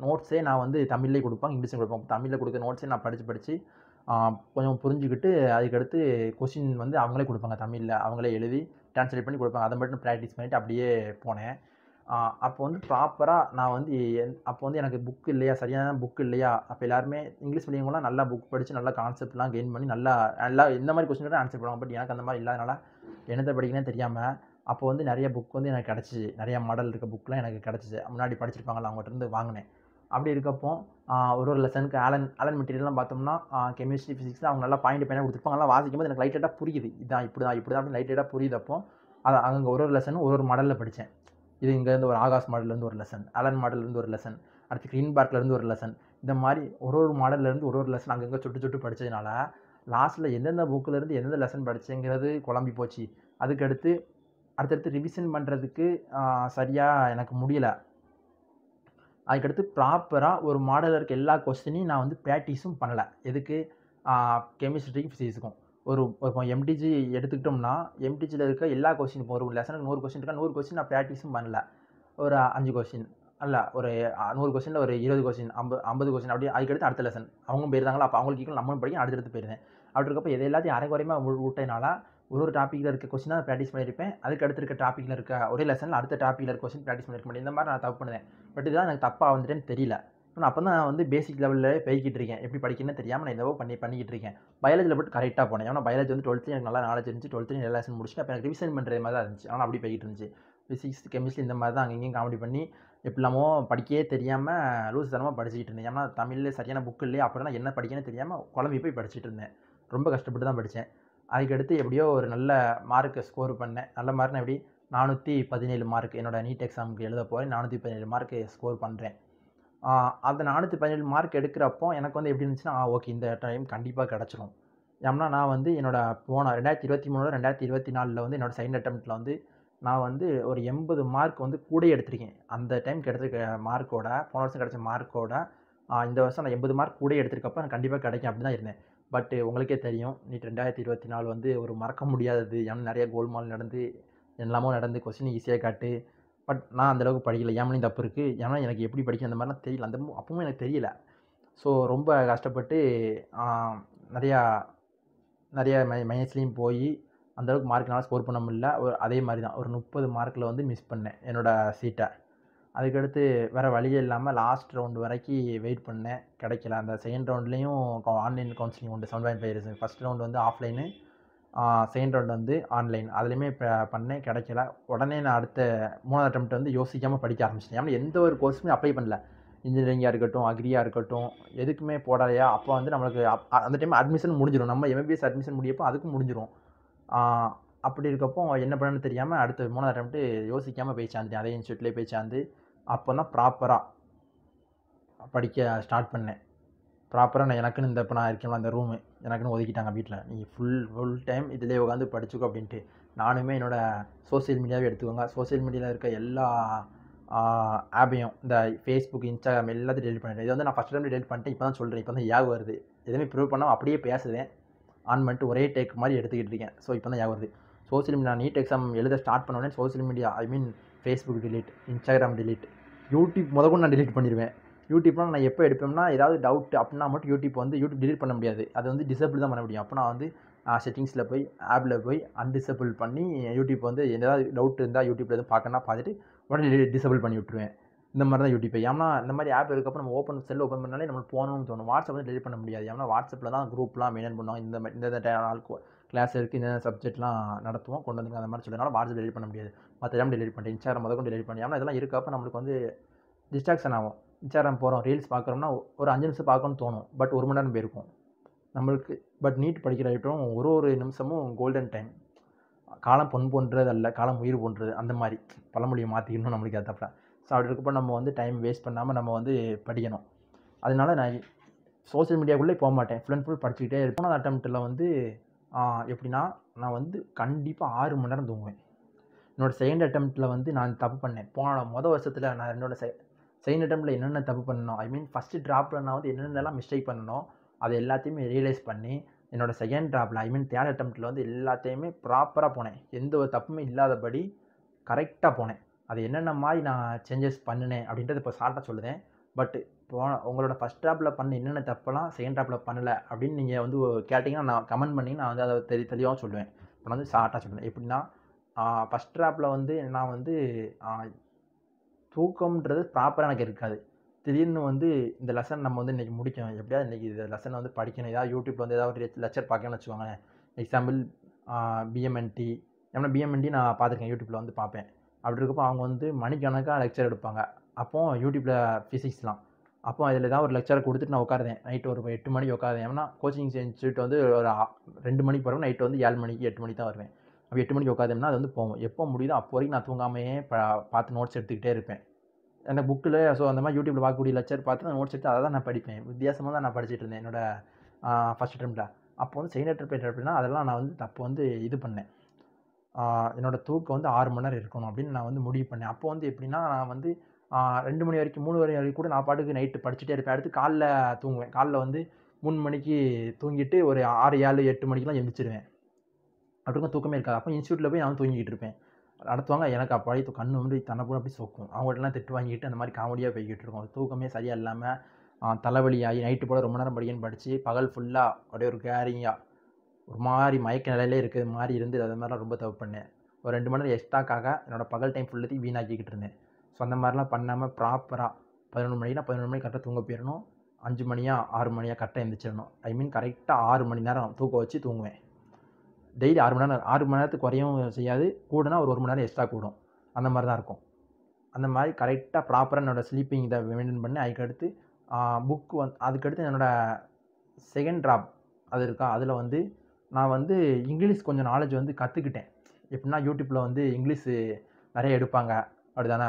நோட்ஸே நான் வந்து தமிழ்லேயே கொடுப்பேன், இங்கிலீஷில் கொடுப்பேன். தமிழில் கொடுக்க நோட்ஸே நான் படித்து கொஞ்சம் புரிஞ்சுக்கிட்டு அதுக்கடுத்து கொஸ்டின் வந்து அவங்களே கொடுப்பாங்க தமிழில், அவங்களே எழுதி ட்ரான்ஸ்லேட் பண்ணி கொடுப்பாங்க. அதை மட்டும் ப்ராக்டிஸ் பண்ணிவிட்டு அப்படியே போனேன். அப்போ வந்து ப்ராப்பராக நான் வந்து அப்போ வந்து எனக்கு புக் இல்லையா, சரியான புக் இல்லையா, அப்போ எல்லாருமே இங்கிலீஷ் மீடியம்லாம் நல்லா புக் படித்து நல்லா கான்செப்ட்லாம் கெயின் பண்ணி நல்லா இந்த மாதிரி கொஸ்டின் கூட ஆன்சர் பண்ணுவாங்க. பட் எனக்கு அந்த மாதிரி இல்லாதனால என்னத்தை படிக்கணும்னே தெரியாமல் அப்போ வந்து நிறைய புக் வந்து எனக்கு கிடச்சிச்சு. நிறையா மாடல் இருக்க புக்கெலாம் எனக்கு கிடச்சிச்சு. முன்னாடி படிச்சிருப்பாங்கள்ல அவங்ககிட்ட இருந்து வாங்கினேன். அப்படி இருக்கப்போ ஒரு லெசனுக்கு ஆலன் மெட்டீரியல்லாம் பார்த்தோம்னா கெமிஸ்ட்ரி, ஃபிசிக்ஸில் அவங்க நல்லா பாயிண்ட் பையனாக கொடுத்துருப்பாங்க. நல்லா வாசிக்கும்போது எனக்கு லைட்டாக புரியுது. இதான் இப்படி தான் அப்படின்னு லைட்டாக புரியுதப்போ அங்கே ஒரு லெசனும் ஒரு மாடலில் படித்தேன். இது இங்கேருந்து ஒரு ஆகாஷ் மாடல்லேருந்து ஒரு லெசன், ஆலன் மாடல்லேருந்து ஒரு லெசன், அடுத்து க்ரீன் பார்க்லேருந்து ஒரு லெசன், இந்த மாதிரி ஒரு மாடல்லேருந்து ஒரு லெசன் அங்கங்கே சுட்டு படித்ததுனால லாஸ்ட்டில் எந்தெந்த புக்கிலேருந்து எந்தெந்த லெசன் படித்தேங்கிறது குழம்பி போச்சு. அடுத்தடுத்து ரிவிஷன் பண்ணுறதுக்கு சரியாக எனக்கு முடியலை. அதுக்கடுத்து ப்ராப்பராக ஒரு மாடலில் இருக்க எல்லா கொஸ்டினையும் நான் வந்து ப்ராக்டிஸும் பண்ணலை. எதுக்கு? கெமிஸ்ட்ரிக்கும் ஃபிசிக்ஸுக்கும். இப்போ எம்டிஜி எடுத்துக்கிட்டோம்னா எம்டிஜியில் இருக்க எல்லா கொஸ்டின் ஒரு லெசனுக்கு 100 கொஸ்டின் இருக்கா, 100 கொஸ்டின் நான் ப்ராக்டிஸும் பண்ணல. ஒரு 5 கொஸ்டின் அல்ல, ஒரு 100 கொஸ்டினில் ஒரு 20 கொஸ்டின், 50 கொஸ்டின் அப்படி. அதுக்கடுத்து அடுத்த லெசன் அவங்க போயிருந்தாங்களா, அப்போ அவங்களுக்கு ஈக்குவல் நம்மளும் படிக்க அடுத்தடுத்து போயிருந்தேன். அப்படி இருக்கப்போ எது எல்லாத்தையும் அரைக்குறையமாக விட்டதுனால ஒரு டாப்பிக்கில் இருக்க கொஸ்டின் தான் ப்ராக்டிஸ் பண்ணியிருப்பேன். அதுக்கடுத்து இருக்க டாப்பிக்கில் இருக்க ஒரே லெசனில் அடுத்த டாப்பிக்கில் இருக்க கொஸ்டின் ப்ராக்டிஸ் பண்ணியிருக்க மாட்டேன். இந்த மாதிரி நான் தப்பு பண்ணுவேன். பட் இதுதான் எனக்கு தப்பாக வந்துட்டேன்னு தெரியல. நான் அப்போ தான் நான் வந்து பேசிக் லெவலில் போய்கிட்டு இருக்கேன். எப்படி படிக்கணும்னு தெரியாமல் நான் என்னவோ பண்ணிக்கிட்டு இருக்கேன். பயாலஜியில் போட்டு கரெக்டாக போனேன். ஏன்னா பயாலஜி வந்து 12th எனக்கு நல்லா நாலேஜ் இருந்துச்சு. 12th எல்லா லெசன் முடிச்சுட்டு அப்போ எனக்கு ரிவிஷன் பண்ணுறது மாதிரி தான் இருந்துச்சு. ஆனால் அப்படி போய்கிட்டு இருந்துச்சு. ஃபிசிக்ஸ், கெமிஸ்ட்ரி இந்த மாதிரி தான் அங்கேயும் காமெடி பண்ணி எப்படிலாமோ படிக்கவே தெரியாமல் லூசுத்தனமாக படிச்சுக்கிட்டு இருந்தேன். ஏன்னா தமிழில் சரியான புக்கு இல்லையா, அப்படின்னா என்ன படிக்கணும்னு தெரியாமல் குழம்பி போய் படிச்சுட்டு இருந்தேன். ரொம்ப கஷ்டப்பட்டு தான் படித்தேன். அதுக்கடுத்து எப்படியோ ஒரு நல்ல மார்க்கு ஸ்கோர் பண்ணேன். நல்ல மார்க்னா எப்படி 417 மார்க் என்னோடய நீட் எக்ஸாமுக்கு எழுத போகிறேன். 417 மார்க்கு ஸ்கோர் பண்ணுறேன். அந்த 417 மார்க் எடுக்கிறப்போ எனக்கு வந்து எப்படி இருந்துச்சுன்னா ஓகே இந்த டைம் கண்டிப்பாக கிடச்சிரும். ஏன்னா நான் வந்து போன 2023 2024 வந்து என்னோடய செகண்ட் அட்டெம்ப்ட்டில் வந்து நான் வந்து ஒரு 80 மார்க் வந்து கூட எடுத்திருக்கேன். அந்த டைம் கிடைச்சிருக்க மார்க்கோட, போன வருஷம் கிடைச்ச மார்க்கோட இந்த வருஷம் நான் 80 மார்க் கூட எடுத்திருக்கப்போ எனக்கு கண்டிப்பாக கிடைக்கும் அப்படி தான் இருந்தேன். பட் உங்களுக்கே தெரியும் நீட் 2024 வந்து ஒரு மறக்க முடியாதது. ஏன்னா நிறைய கோல்மால் நடந்து எல்லாமோ நடந்து கொஸ்டின் ஈஸியாக காட்டு. பட் நான் அந்தளவுக்கு படிக்கலை. ஏமலையும் தப்பு இருக்குது. ஏன்னா எனக்கு எப்படி படிக்க அந்த மாதிரிலாம் தெரியல. அப்பவும் எனக்கு தெரியல. ஸோ ரொம்ப கஷ்டப்பட்டு நிறையா மைனஸ்லேயும் போய் அந்தளவுக்கு மார்க்னால் ஸ்கோர் பண்ண முடியல. அதே மாதிரி தான் ஒரு 30 மார்க்கில் வந்து மிஸ் பண்ணேன் என்னோடய சீட்டை. அதுக்கடுத்து வேறு வழியே இல்லாமல் லாஸ்ட் ரவுண்டு வரைக்கும் வெயிட் பண்ணேன், கிடைக்கல. அந்த செகண்ட் ரவுண்ட்லேயும் ஆன்லைன் கவுன்சிலிங் உண்டு 7.5. ஃபஸ்ட் ரவுண்டு வந்து ஆஃப்லைனு, செகண்ட் ரவுண்டு வந்து ஆன்லைன். அதுலேயுமே பண்ணேன், கிடைக்கல. உடனே நான் அடுத்த 3வது அட்டெம்ப்ட் வந்து யோசிக்காமல் படிக்க ஆரம்பிச்சிட்டேன். ஏன்னா எந்த ஒரு கோர்ஸுமே அப்ளை பண்ணல. இன்ஜினியரிங்காக இருக்கட்டும், அக்ரியாக இருக்கட்டும், எதுக்குமே போடலையா. அப்போ வந்து நம்மளுக்கு அந்த டைம் அட்மிஷன் முடிஞ்சிடும். நம்ம எம்பிபிஎஸ் அட்மிஷன் முடியப்போ அதுக்கும் முடிஞ்சிடும். அப்படி இருக்கப்போ என்ன பண்ணணும்னு தெரியாமல் அடுத்த 3வது அட்டெம்ப்ட்டு யோசிக்காமல் போய் சேர்ந்துட்டேன். அதே இன்ஸ்டியூட்லேயே போய் சேர்ந்து அப்போ தான் ப்ராப்பராக படிக்க ஸ்டார்ட் பண்ணேன். ப்ராப்பராக எனக்குன்னு இப்போ நான் இருக்கேன் அந்த ரூமு எனக்குன்னு ஒதுக்கிட்டாங்க வீட்டில். நீ ஃபுல் டைம் இதிலே உட்காந்து படிச்சுக்கோ அப்படின்ட்டு. நானுமே என்னோடய சோசியல் மீடியாவே எடுத்துக்கோங்க. சோசியல் மீடியாவில் இருக்க எல்லா ஆப்பையும் இந்த ஃபேஸ்புக், இன்ஸ்டாகிராம் எல்லாத்தையும் டெலிட் பண்ணிட்டேன். இது வந்து நான் ஃபஸ்ட் டைம் டெலிட் பண்ணிட்டேன். இப்போ தான் சொல்கிறேன். இப்போ தான் ஞாபகம் வருது. எதுவுமே ப்ரூவ் பண்ணால் அப்படியே பேசுவேன். ஆன் பண்ணிட்டு ஒரே டேக் மாதிரி எடுத்துக்கிட்டு இருக்கேன். ஸோ இப்போ தான் ஞாபகம் வருது. சோசியல் மீடியா நீட் எக்ஸாம் எழுத ஸ்டார்ட் பண்ணோடனே social media Facebook delete, Instagram delete, YouTube முதற்கொண்டு நான் டிலீட் பண்ணிடுவேன். யூடியூப்லாம் நான் எப்போ எடுப்பேன்னா ஏதாவது டவுட் அப்படின்னா மட்டும் யூடியூப் டிலீட் பண்ண முடியாது. அது வந்து டிசேபிள் தான் பண்ண முடியும். அப்போ நான் வந்து செட்டிங்ஸில் போய் ஆப்பில் போய் அன்டிசேபிள் பண்ணி யூடியூப் வந்து ஏதாவது டவுட் இருந்தால் யூடியூப்பில் எதுவும் பார்க்கணுன்னா பார்த்துட்டு உடனே டிசேபிள் பண்ணி விட்டுருவேன். இந்த மாதிரி தான் யூடியூப். ஏன்னா இந்த மாதிரி ஆப் இருக்கப்போ நம்ம செல் ஓப்பன் பண்ணாலே நம்மளுக்கு போகணும்னு தோணும். வாட்ஸ்அப் வந்து டெலிட் பண்ண முடியாது. ஏன்னா வாட்ஸ்அப்பில் தான் குரூப்லாம் மெயின்டைன் பண்ணுவாங்க. இந்த நாள் கிளாஸ் இருக்குது, இந்த சப்ஜெக்ட்லாம் நடத்துவோம், கொண்டு வந்து அந்த மாதிரி சொல்கிறதுனால வாட்ஸ்அப் டெலிட் பண்ண முடியாது. மற்ற டைம் டெலிட் பண்ணிட்டேன். இன்ஸ்டாகிராம் முதற்கொண்டு டெலிட் பண்ணி. ஏன்னா இதெல்லாம் இருக்கப்போ நம்மளுக்கு வந்து டிஸ்ட்ராக்ஷன் ஆகும். இன்ஸ்டாகிராம் போகிறோம், ரீல்ஸ் பார்க்குறோம்னா ஒரு 5 நிமிஷம் பார்க்கணும்னு தோணும். பட் 1 மணி நேரம் போயிருக்கும் நம்மளுக்கு. பட் நீட் படிக்கிற ஐட்டம் ஒரு நிமிஷமும் கோல்டன் டைம். காலம் பொன் போன்றது அல்ல, காலம் உயிர் போன்றது. அந்த மாதிரி பழமொழியை மாற்றிக்கணும் நம்மளுக்கு ஏற்றப்ப. ஸோ அப்படி இருக்கப்போ நம்ம வந்து டைம் வேஸ்ட் பண்ணாமல் நம்ம வந்து படிக்கணும். அதனால நான் சோசியல் மீடியாவுக்குள்ளே போக மாட்டேன். ஃபுல் அண்ட் ஃபுல் படிச்சுக்கிட்டே இருப்பேன். போன அட்டெம்ப்ட்டில் வந்து எப்படின்னா நான் வந்து கண்டிப்பாக 6 மணி நேரம் தூங்குவேன். என்னோடய செகண்ட் அட்டெம்ப்ட்டில் வந்து நான் தப்பு பண்ணேன். போன மொதல் வருஷத்தில் நான் செகண்ட் அட்டெம்ப்ட்டில் என்னென்ன தப்பு பண்ணணும், ஐ மீன் ஃபஸ்ட்டு ட்ராப்பில் நான் வந்து என்னென்னலாம் மிஸ்டேக் பண்ணணும் அது எல்லாத்தையுமே ரியலைஸ் பண்ணி என்னோடய செகண்ட் ட்ராப்பில் ஐ மீன் தேர்ட் அட்டெம்ப்ட்டில் வந்து எல்லாத்தையுமே ப்ராப்பராக போனேன். எந்த ஒரு தப்புமே இல்லாதபடி கரெக்டாக போனேன். அது என்னென்ன மாதிரி நான் சேஞ்சஸ் பண்ணினேன் அப்படின்றது இப்போ ஷார்ட்டாக சொல்லுதேன். பட் உங்களோட ஃபஸ்ட் ட்ராப்பில் பண்ண என்னென்ன தப்பெல்லாம் செகண்ட் ட்ராப்பில் பண்ணலை அப்படின்னு நீங்கள் வந்து கேட்டிங்கன்னா நான் கமெண்ட் பண்ணி நான் வந்து அதை தெளிவாக சொல்லுவேன். இப்போ நான் வந்து ஷார்ட்டாக சொல்லுவேன். எப்படின்னா ஃபஸ்ட் ட்ராப்பில் வந்து நான் வந்து தூக்கம்ன்றது ப்ராப்பராக எனக்கு இருக்காது. திடீர்னு வந்து இந்த லெசன் நம்ம வந்து இன்றைக்கி முடிக்கணும், எப்படியாவது இன்றைக்கி இந்த லெசனை வந்து படிக்கணும். ஏதாவது யூடியூப்பில் வந்து ஏதாவது ஒரு லெக்சர் பார்க்கணும்னு வச்சுக்கோங்களேன். எக்ஸாம்பிள் பிஎம்என்டி, ஏன்னா பிஎம்என்டி நான் பார்த்துருக்கேன், யூடியூப்பில் வந்து பார்ப்பேன். அப்படி இருக்கப்போ அவங்க வந்து மணிக்கணக்காக லெக்சர் எடுப்பாங்க. அப்போது யூடியூப்பில் ஃபிசிக்ஸ்லாம் அப்போ அதில் ஏதாவது ஒரு லெக்சரை கொடுத்துட்டு நான் உட்காருதேன். நைட்டு ஒரு 8 மணிக்கு உட்காருதேன். ஏன்னா கோச்சிங் இன்ஸ்டியூட் வந்து ஒரு 2 மணிக்கு போகிறோம், நைட்டு வந்து 7 மணிக்கு 8 மணிக்கு தான் வருவேன். அப்போ 8 மணிக்கு உட்காந்தோம்னா அது வந்து போகும். எப்போ முடியுதோ அப்போ வரைக்கும் நான் தூங்காமையே பார்த்து நோட்ஸ் எடுத்துக்கிட்டே இருப்பேன். எனக்கு புக்கில் ஸோ அந்த மாதிரி யூடியூப்பில் பார்க்கக்கூடிய லெக்சர் பார்த்து நான் நோட்ஸ் எடுத்து அதை தான் நான் படிப்பேன். வித்தியாசமாக தான் நான் படிச்சுட்டு இருந்தேன் என்னோடய ஃபஸ்ட் அட்டெம்ப்ட்டில். அப்போ வந்து செகண்ட் அட்டெம்ப்ட் அப்படின்னா அதெல்லாம் நான் வந்து அப்போ வந்து இது பண்ணேன். என்னோடய தூக்கம் வந்து 6 மணி நேரம் இருக்கணும் அப்படின்னு நான் வந்து முடிவு பண்ணேன். அப்போ வந்து எப்படின்னா நான் வந்து 2 மணி வரைக்கும் 3 மணி வரைக்கும் கூட நான் பாட்டுக்கு நைட்டு படிச்சுட்டே இருப்பேன். அடுத்து காலைல தூங்குவேன். காலைல வந்து 3 மணிக்கு தூங்கிட்டு ஒரு 6, 7, 8 மணிக்கெலாம் எழுந்திரிச்சிருவேன். அப்படிக்கும் தூக்கமே இருக்காது. அப்போ இன்ஸ்டியூட்டில் போய் நான் தூங்கிக்கிட்டு இருப்பேன். நடத்துவாங்க, எனக்கு அப்படி கண்ணு வந்து தனப்பூட அப்படி சொக்கும். அவங்கள்ட்டலாம் திட்டு வாங்கிட்டு அந்த மாதிரி காமெடியாக போய்கிட்டு இருக்கோம். தூக்கமே சரியாக இல்லாமல் தலைவலியாகி நைட்டு போல் ரொம்ப நேரம் படித்து பகல் ஃபுல்லாக அப்படியே ஒரு கேரிங்காக ஒரு மாதிரி மயக்க நிலையிலே இருக்கிற மாதிரி இருந்து அது மாதிரிலாம் ரொம்ப தப்பு பண்ணேன். ஒரு 2 மணி நேரம் எக்ஸ்ட்ராக்காக என்னோடய பகல் டைம் ஃபுல்லத்தையும் வீணாக்கிக்கிட்டு இருந்தேன். ஸோ அந்த மாதிரிலாம் பண்ணாமல் ப்ராப்பராக 11 மணினா 11 மணி கரெக்டாக தூங்க போயிடணும். 5 மணியா 6 மணியா கரெக்டாக எழுந்திரிச்சிடணும். ஐ மீன் கரெக்டாக 6 மணி நேரம் தூக்க வச்சு தூங்குவேன். டெய்லி 6 மணி நேரத்துக்கு குறையவும் செய்யாது, கூடனா ஒரு 1 மணி நேரம் எக்ஸ்ட்ரா கூடும். அந்த மாதிரி தான் இருக்கும். அந்த மாதிரி கரெக்டாக ப்ராப்பராக என்னோடய ஸ்லீப்பிங் இதை மெயின்டைன் பண்ணி அதுக்கடுத்து புக்கு அதுக்கடுத்து என்னோடய செகண்ட் ட்ராப் அது இருக்கா, அதில் வந்து நான் வந்து இங்கிலீஷ் கொஞ்சம் நாலேஜ் வந்து கற்றுக்கிட்டேன். எப்படின்னா யூடியூப்பில் வந்து இங்கிலீஷு நிறைய எடுப்பாங்க அப்படி தானே.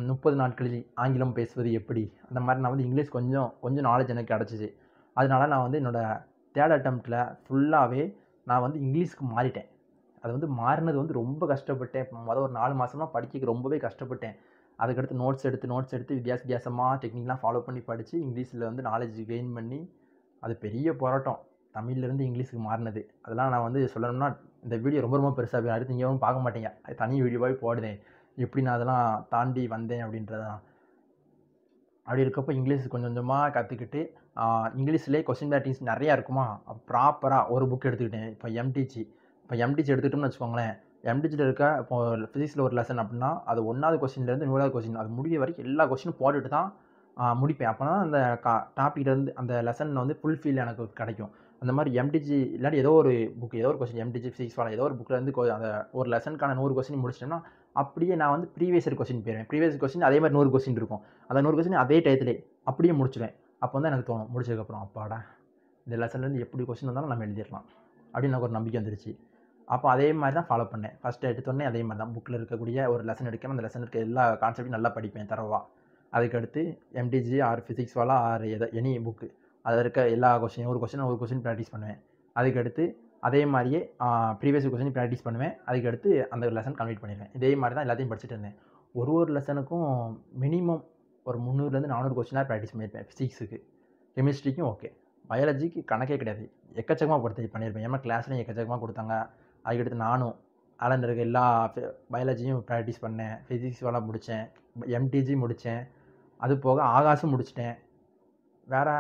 30 நாட்களில் ஆங்கிலம் பேசுவது எப்படி, அந்த மாதிரி நான் வந்து இங்கிலீஷ் கொஞ்சம் நாலேஜ் எனக்கு கிடச்சிச்சு. அதனால நான் வந்து என்னோடய தேர்ட் அட்டெம்ப்ட்டில் ஃபுல்லாகவே நான் வந்து இங்கிலீஷ்க்கு மாறிட்டேன். அது வந்து மாறினது வந்து ரொம்ப கஷ்டப்பட்டேன். ஒரு 4 மாதமாக படிக்க ரொம்பவே கஷ்டப்பட்டேன். அதுக்கடுத்து நோட்ஸ் எடுத்து வித்தியாசமாக டெக்னிக்லாம் ஃபாலோ பண்ணி படித்து இங்கிலீஷில் வந்து நாலேஜ் கெயின் பண்ணி அது பெரிய போராட்டம். தமிழ்லேருந்து இங்கிலீஷுக்கு மாறினது அதெல்லாம் நான் வந்து சொல்லணும்னா இந்த வீடியோ ரொம்ப பெருசாக அடுத்து நீங்களும் பார்க்க மாட்டீங்க. அது தனி வீடியோவாகவே போடுதேன் எப்படி நான் அதெல்லாம் தாண்டி வந்தேன் அப்படின்றதான். அப்படி இருக்கப்போ இங்கிலீஷ் கொஞ்சமாக கற்றுக்கிட்டு இங்கிலீஷ்லேயே கொஸ்டின் பேட்டிங்ஸ் நிறையா இருக்குமா, ப்ராப்பராக ஒரு புக் எடுத்துக்கிட்டேன். இப்போ எம்டிஜி எடுத்துக்கிட்டோம்னு வச்சுக்கோங்களேன். எம்டிஜியில் இருக்க இப்போ ஃபிசிக்ஸில் ஒரு லெசன் அப்படின்னா அது 1வது கொஸ்டின்லேருந்து 100வது கொஸ்டின் அது முடிய வரைக்கும் எல்லா கொஸ்டினும் போட்டுட்டு தான் முடிப்பேன். அப்போ தான் அந்த டாப்பிக்லேருந்து அந்த லெசனில் வந்து ஃபுல் ஃபீல் எனக்கு கிடைக்கும். அந்த மாதிரி எம்டிஜி இல்லாட்டி ஏதோ ஒரு புக் ஏதோ ஒரு கொஸ்டின் எம்டிஜி ஃபிசிக்ஸ் ஏதோ ஒரு புக்கிலேருந்து அந்த ஒரு லெசனுக்கான 100 கொஸ்டின் முடிச்சிட்டேன்னா அப்படியே நான் வந்து ப்ரீவியஸ் இயர் கொஸ்டின் போயிடுவேன். ப்ரீவியஸ் கொஸ்டின் அதே மாதிரி 100 கொஸ்டின் இருக்கும். அந்த 100 கொஸ்டின் அதே டயத்திலே அப்படியே முடிச்சுடுவேன். அப்போ வந்து எனக்கு தோணும் முடிச்சதுக்கப்புறம் அப்பாடா இந்த லெசன்லேருந்து எப்படி கொஸ்டின் வந்தாலும் நம்ம எழுதிடலாம் அப்படின்னு எனக்கு ஒரு நம்பிக்கை வந்துருச்சு. அப்போ அதே மாதிரி தான் ஃபாலோ பண்ணேன். ஃபஸ்ட்டு எடுத்தோடனே அதே மாதிரி தான் புக்கில் இருக்கக்கூடிய ஒரு லெசன் எடுக்கணும். அந்த லெசன் இருக்க எல்லா கான்செப்ட்டையும் நல்லா படிப்பேன் தரவா. அதுக்கடுத்து MTG or physics Wallah or any book அதில் இருக்க எல்லா கொஸ்டின் ஒரு கொஸ்டின் ப்ராக்டிஸ் பண்ணுவேன். அதுக்கடுத்து அதே மாதிரியே ப்ரீவியஸ் கொஸ்டின் ப்ராக்டிஸ் பண்ணுவேன். அதுக்கடுத்து அந்த லெசன் கம்ப்ளீட் பண்ணிடுவேன். இதே மாதிரி தான் எல்லாத்தையும் படிச்சுட்டு இருந்தேன். ஒரு லெசனுக்கும் மினிமம் ஒரு 300லேருந்து 400 கொஸ்டினாக ப்ராக்டிஸ் பண்ணியிருப்பேன். ஃபிசிக்ஸுக்கு, கெமிஸ்ட்ரிக்கும் ஓகே, பயாலஜிக்கு கணக்கே கிடையாது, எக்கச்சக்கமாக பண்ணியிருப்பேன். ஏன்னா கிளாஸ்லையும் எக்கச்சக்கமாக கொடுத்தாங்க. அதுக்கடுத்து நானும் அதில் இருக்க எல்லா பயாலஜியும் ப்ராக்டிஸ் பண்ணேன். ஃபிசிக்ஸ் வாலா முடித்தேன், எம்டிஜி முடித்தேன், அது போக ஆகாசும் முடிச்சிட்டேன். வேறு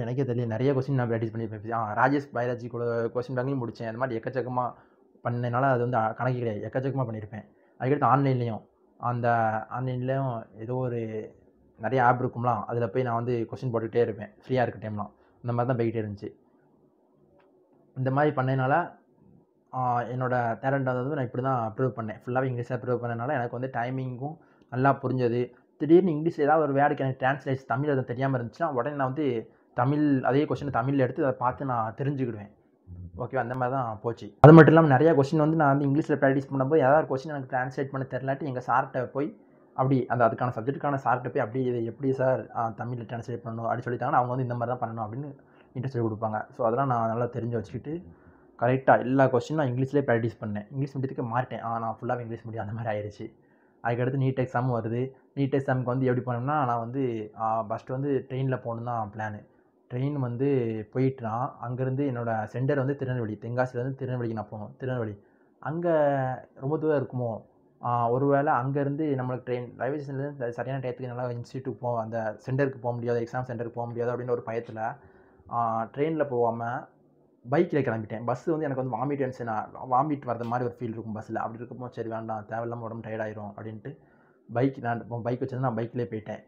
எனக்கே தெரியல நிறைய கொஸ்டின் நான் ப்ராக்டிஸ் பண்ணியிருப்பேன். ராஜேஷ் பயாலஜி கூட கொஸ்டின் பேங்க்லையும் முடித்தேன். அந்த மாதிரி எக்கச்சக்கமாக பண்ணனால அது வந்து கணக்கு கிடையாது, எக்கச்சக்கமாக பண்ணியிருப்பேன். அதுக்கடுத்து ஆன்லைன்லேயும் ஏதோ ஒரு நிறைய ஆப் இருக்கும்லாம், அதில் போய் நான் வந்து கொஸ்டின் போட்டுக்கிட்டே இருப்பேன் ஃப்ரீயாக இருக்க டைம்லாம். இந்த மாதிரி தான் போய்கிட்டே இருந்துச்சு. இந்த மாதிரி பண்ணனால என்னோடய டேலண்ட் வந்து நான் இப்படி தான் அப்ரூவ் பண்ணேன். ஃபுல்லாகவே இங்கிலீஷில் அப்ரூவ் பண்ணனால எனக்கு வந்து டைமிங்கும் நல்லா புரிஞ்சது. திடீர்னு இங்கிலீஷில் ஏதாவது ஒரு வேர்டுக்கு எனக்கு ட்ரான்ஸ்லேஷன் தமிழ் அது தெரியாமல் இருந்துச்சுன்னா உடனே நான் வந்து அதே கொஸ்டின் தமிழில் எடுத்து அதை பார்த்து நான் தெரிஞ்சுக்கிடுவேன். ஓகே, அந்த மாதிரி தான் போச்சு. அது மட்டும் இல்லாமல் நிறையா கொஸ்டின் வந்து நான் வந்து இங்கிலீஷில் ப்ராக்டிஸ் பண்ணும்போது ஏதாவது ஒரு கொஸ்டின் எனக்கு ட்ரான்ஸ்லேட் பண்ண தெரிலாட்டி எங்கள் சார்கிட்ட போய் அப்படி அதுக்கான சப்ஜெக்ட்டுக்கான சார்கிட்ட போய் அப்படி இது எப்படி சார் தமிழில் ட்ரான்ஸ்லேட் பண்ணணும் அப்படி சொல்லிட்டாங்கன்னா அவங்க வந்து இந்த மாதிரி தான் பண்ணணும் அப்படின்னு இன்ட்ரெஸ்ட் கொடுப்பாங்க. ஸோ அதெல்லாம் நான் நல்லா தெரிஞ்சு வச்சுக்கிட்டு கரெக்டாக எல்லா கொஸ்டினும் நான் இங்கிலீஷ்லேயே ப்ராக்டிஸ் பண்ணேன். இங்கிலீஷ் மீடியத்துக்கு மாறிட்டேன். நான் ஃபுல்லாகவே இங்கிலீஷ் மீடியம் அந்த மாதிரி ஆயிடுச்சு. அதுக்கடுத்து நீட் எக்ஸாமும் வருது. நீட் எக்ஸாமுக்கு வந்து எப்படி போனோம்னா, நான் வந்து ஃபஸ்ட்டு வந்து ட்ரெயினில் போகணுன்னு தான் பிளானு. ட்ரெயின் வந்து போயிட்டுனா அங்கேருந்து என்னோடய சென்டர் வந்து திருநெல்வேலி. தென்காசிலேருந்து திருநெல்வேலிக்கு நான் போகணும். திருநெல்வேலி அங்கே ரொம்ப தூரம் இருக்குமோ, ஒரு வேளை அங்கேருந்து நம்மளுக்கு ட்ரெயின் ரயில்வே ஸ்டேஷன்லேருந்து சரியான டயத்துக்கு நல்லா இன்ஸ்டியூட்டுக்கு அந்த சென்டருக்கு போக முடியாது, எக்ஸாம் சென்டருக்கு போக முடியாது அப்படின்னு ஒரு பயத்தில் ட்ரெயினில் போகாமல் பைக்கில் கிளம்பிட்டேன். பஸ்ஸு வந்து எனக்கு வந்து வாமிட் வர்ற மாதிரி ஒரு ஃபீல் இருக்கும் பஸ்ஸில். அப்படி இருக்கும்போது சரி வேண்டாம், தேவையில்லாமல் உடம்பு டயர்டாயிரும் அப்படின்ட்டு பைக் வச்சிருந்து நான் பைக்லேயே போயிட்டேன்.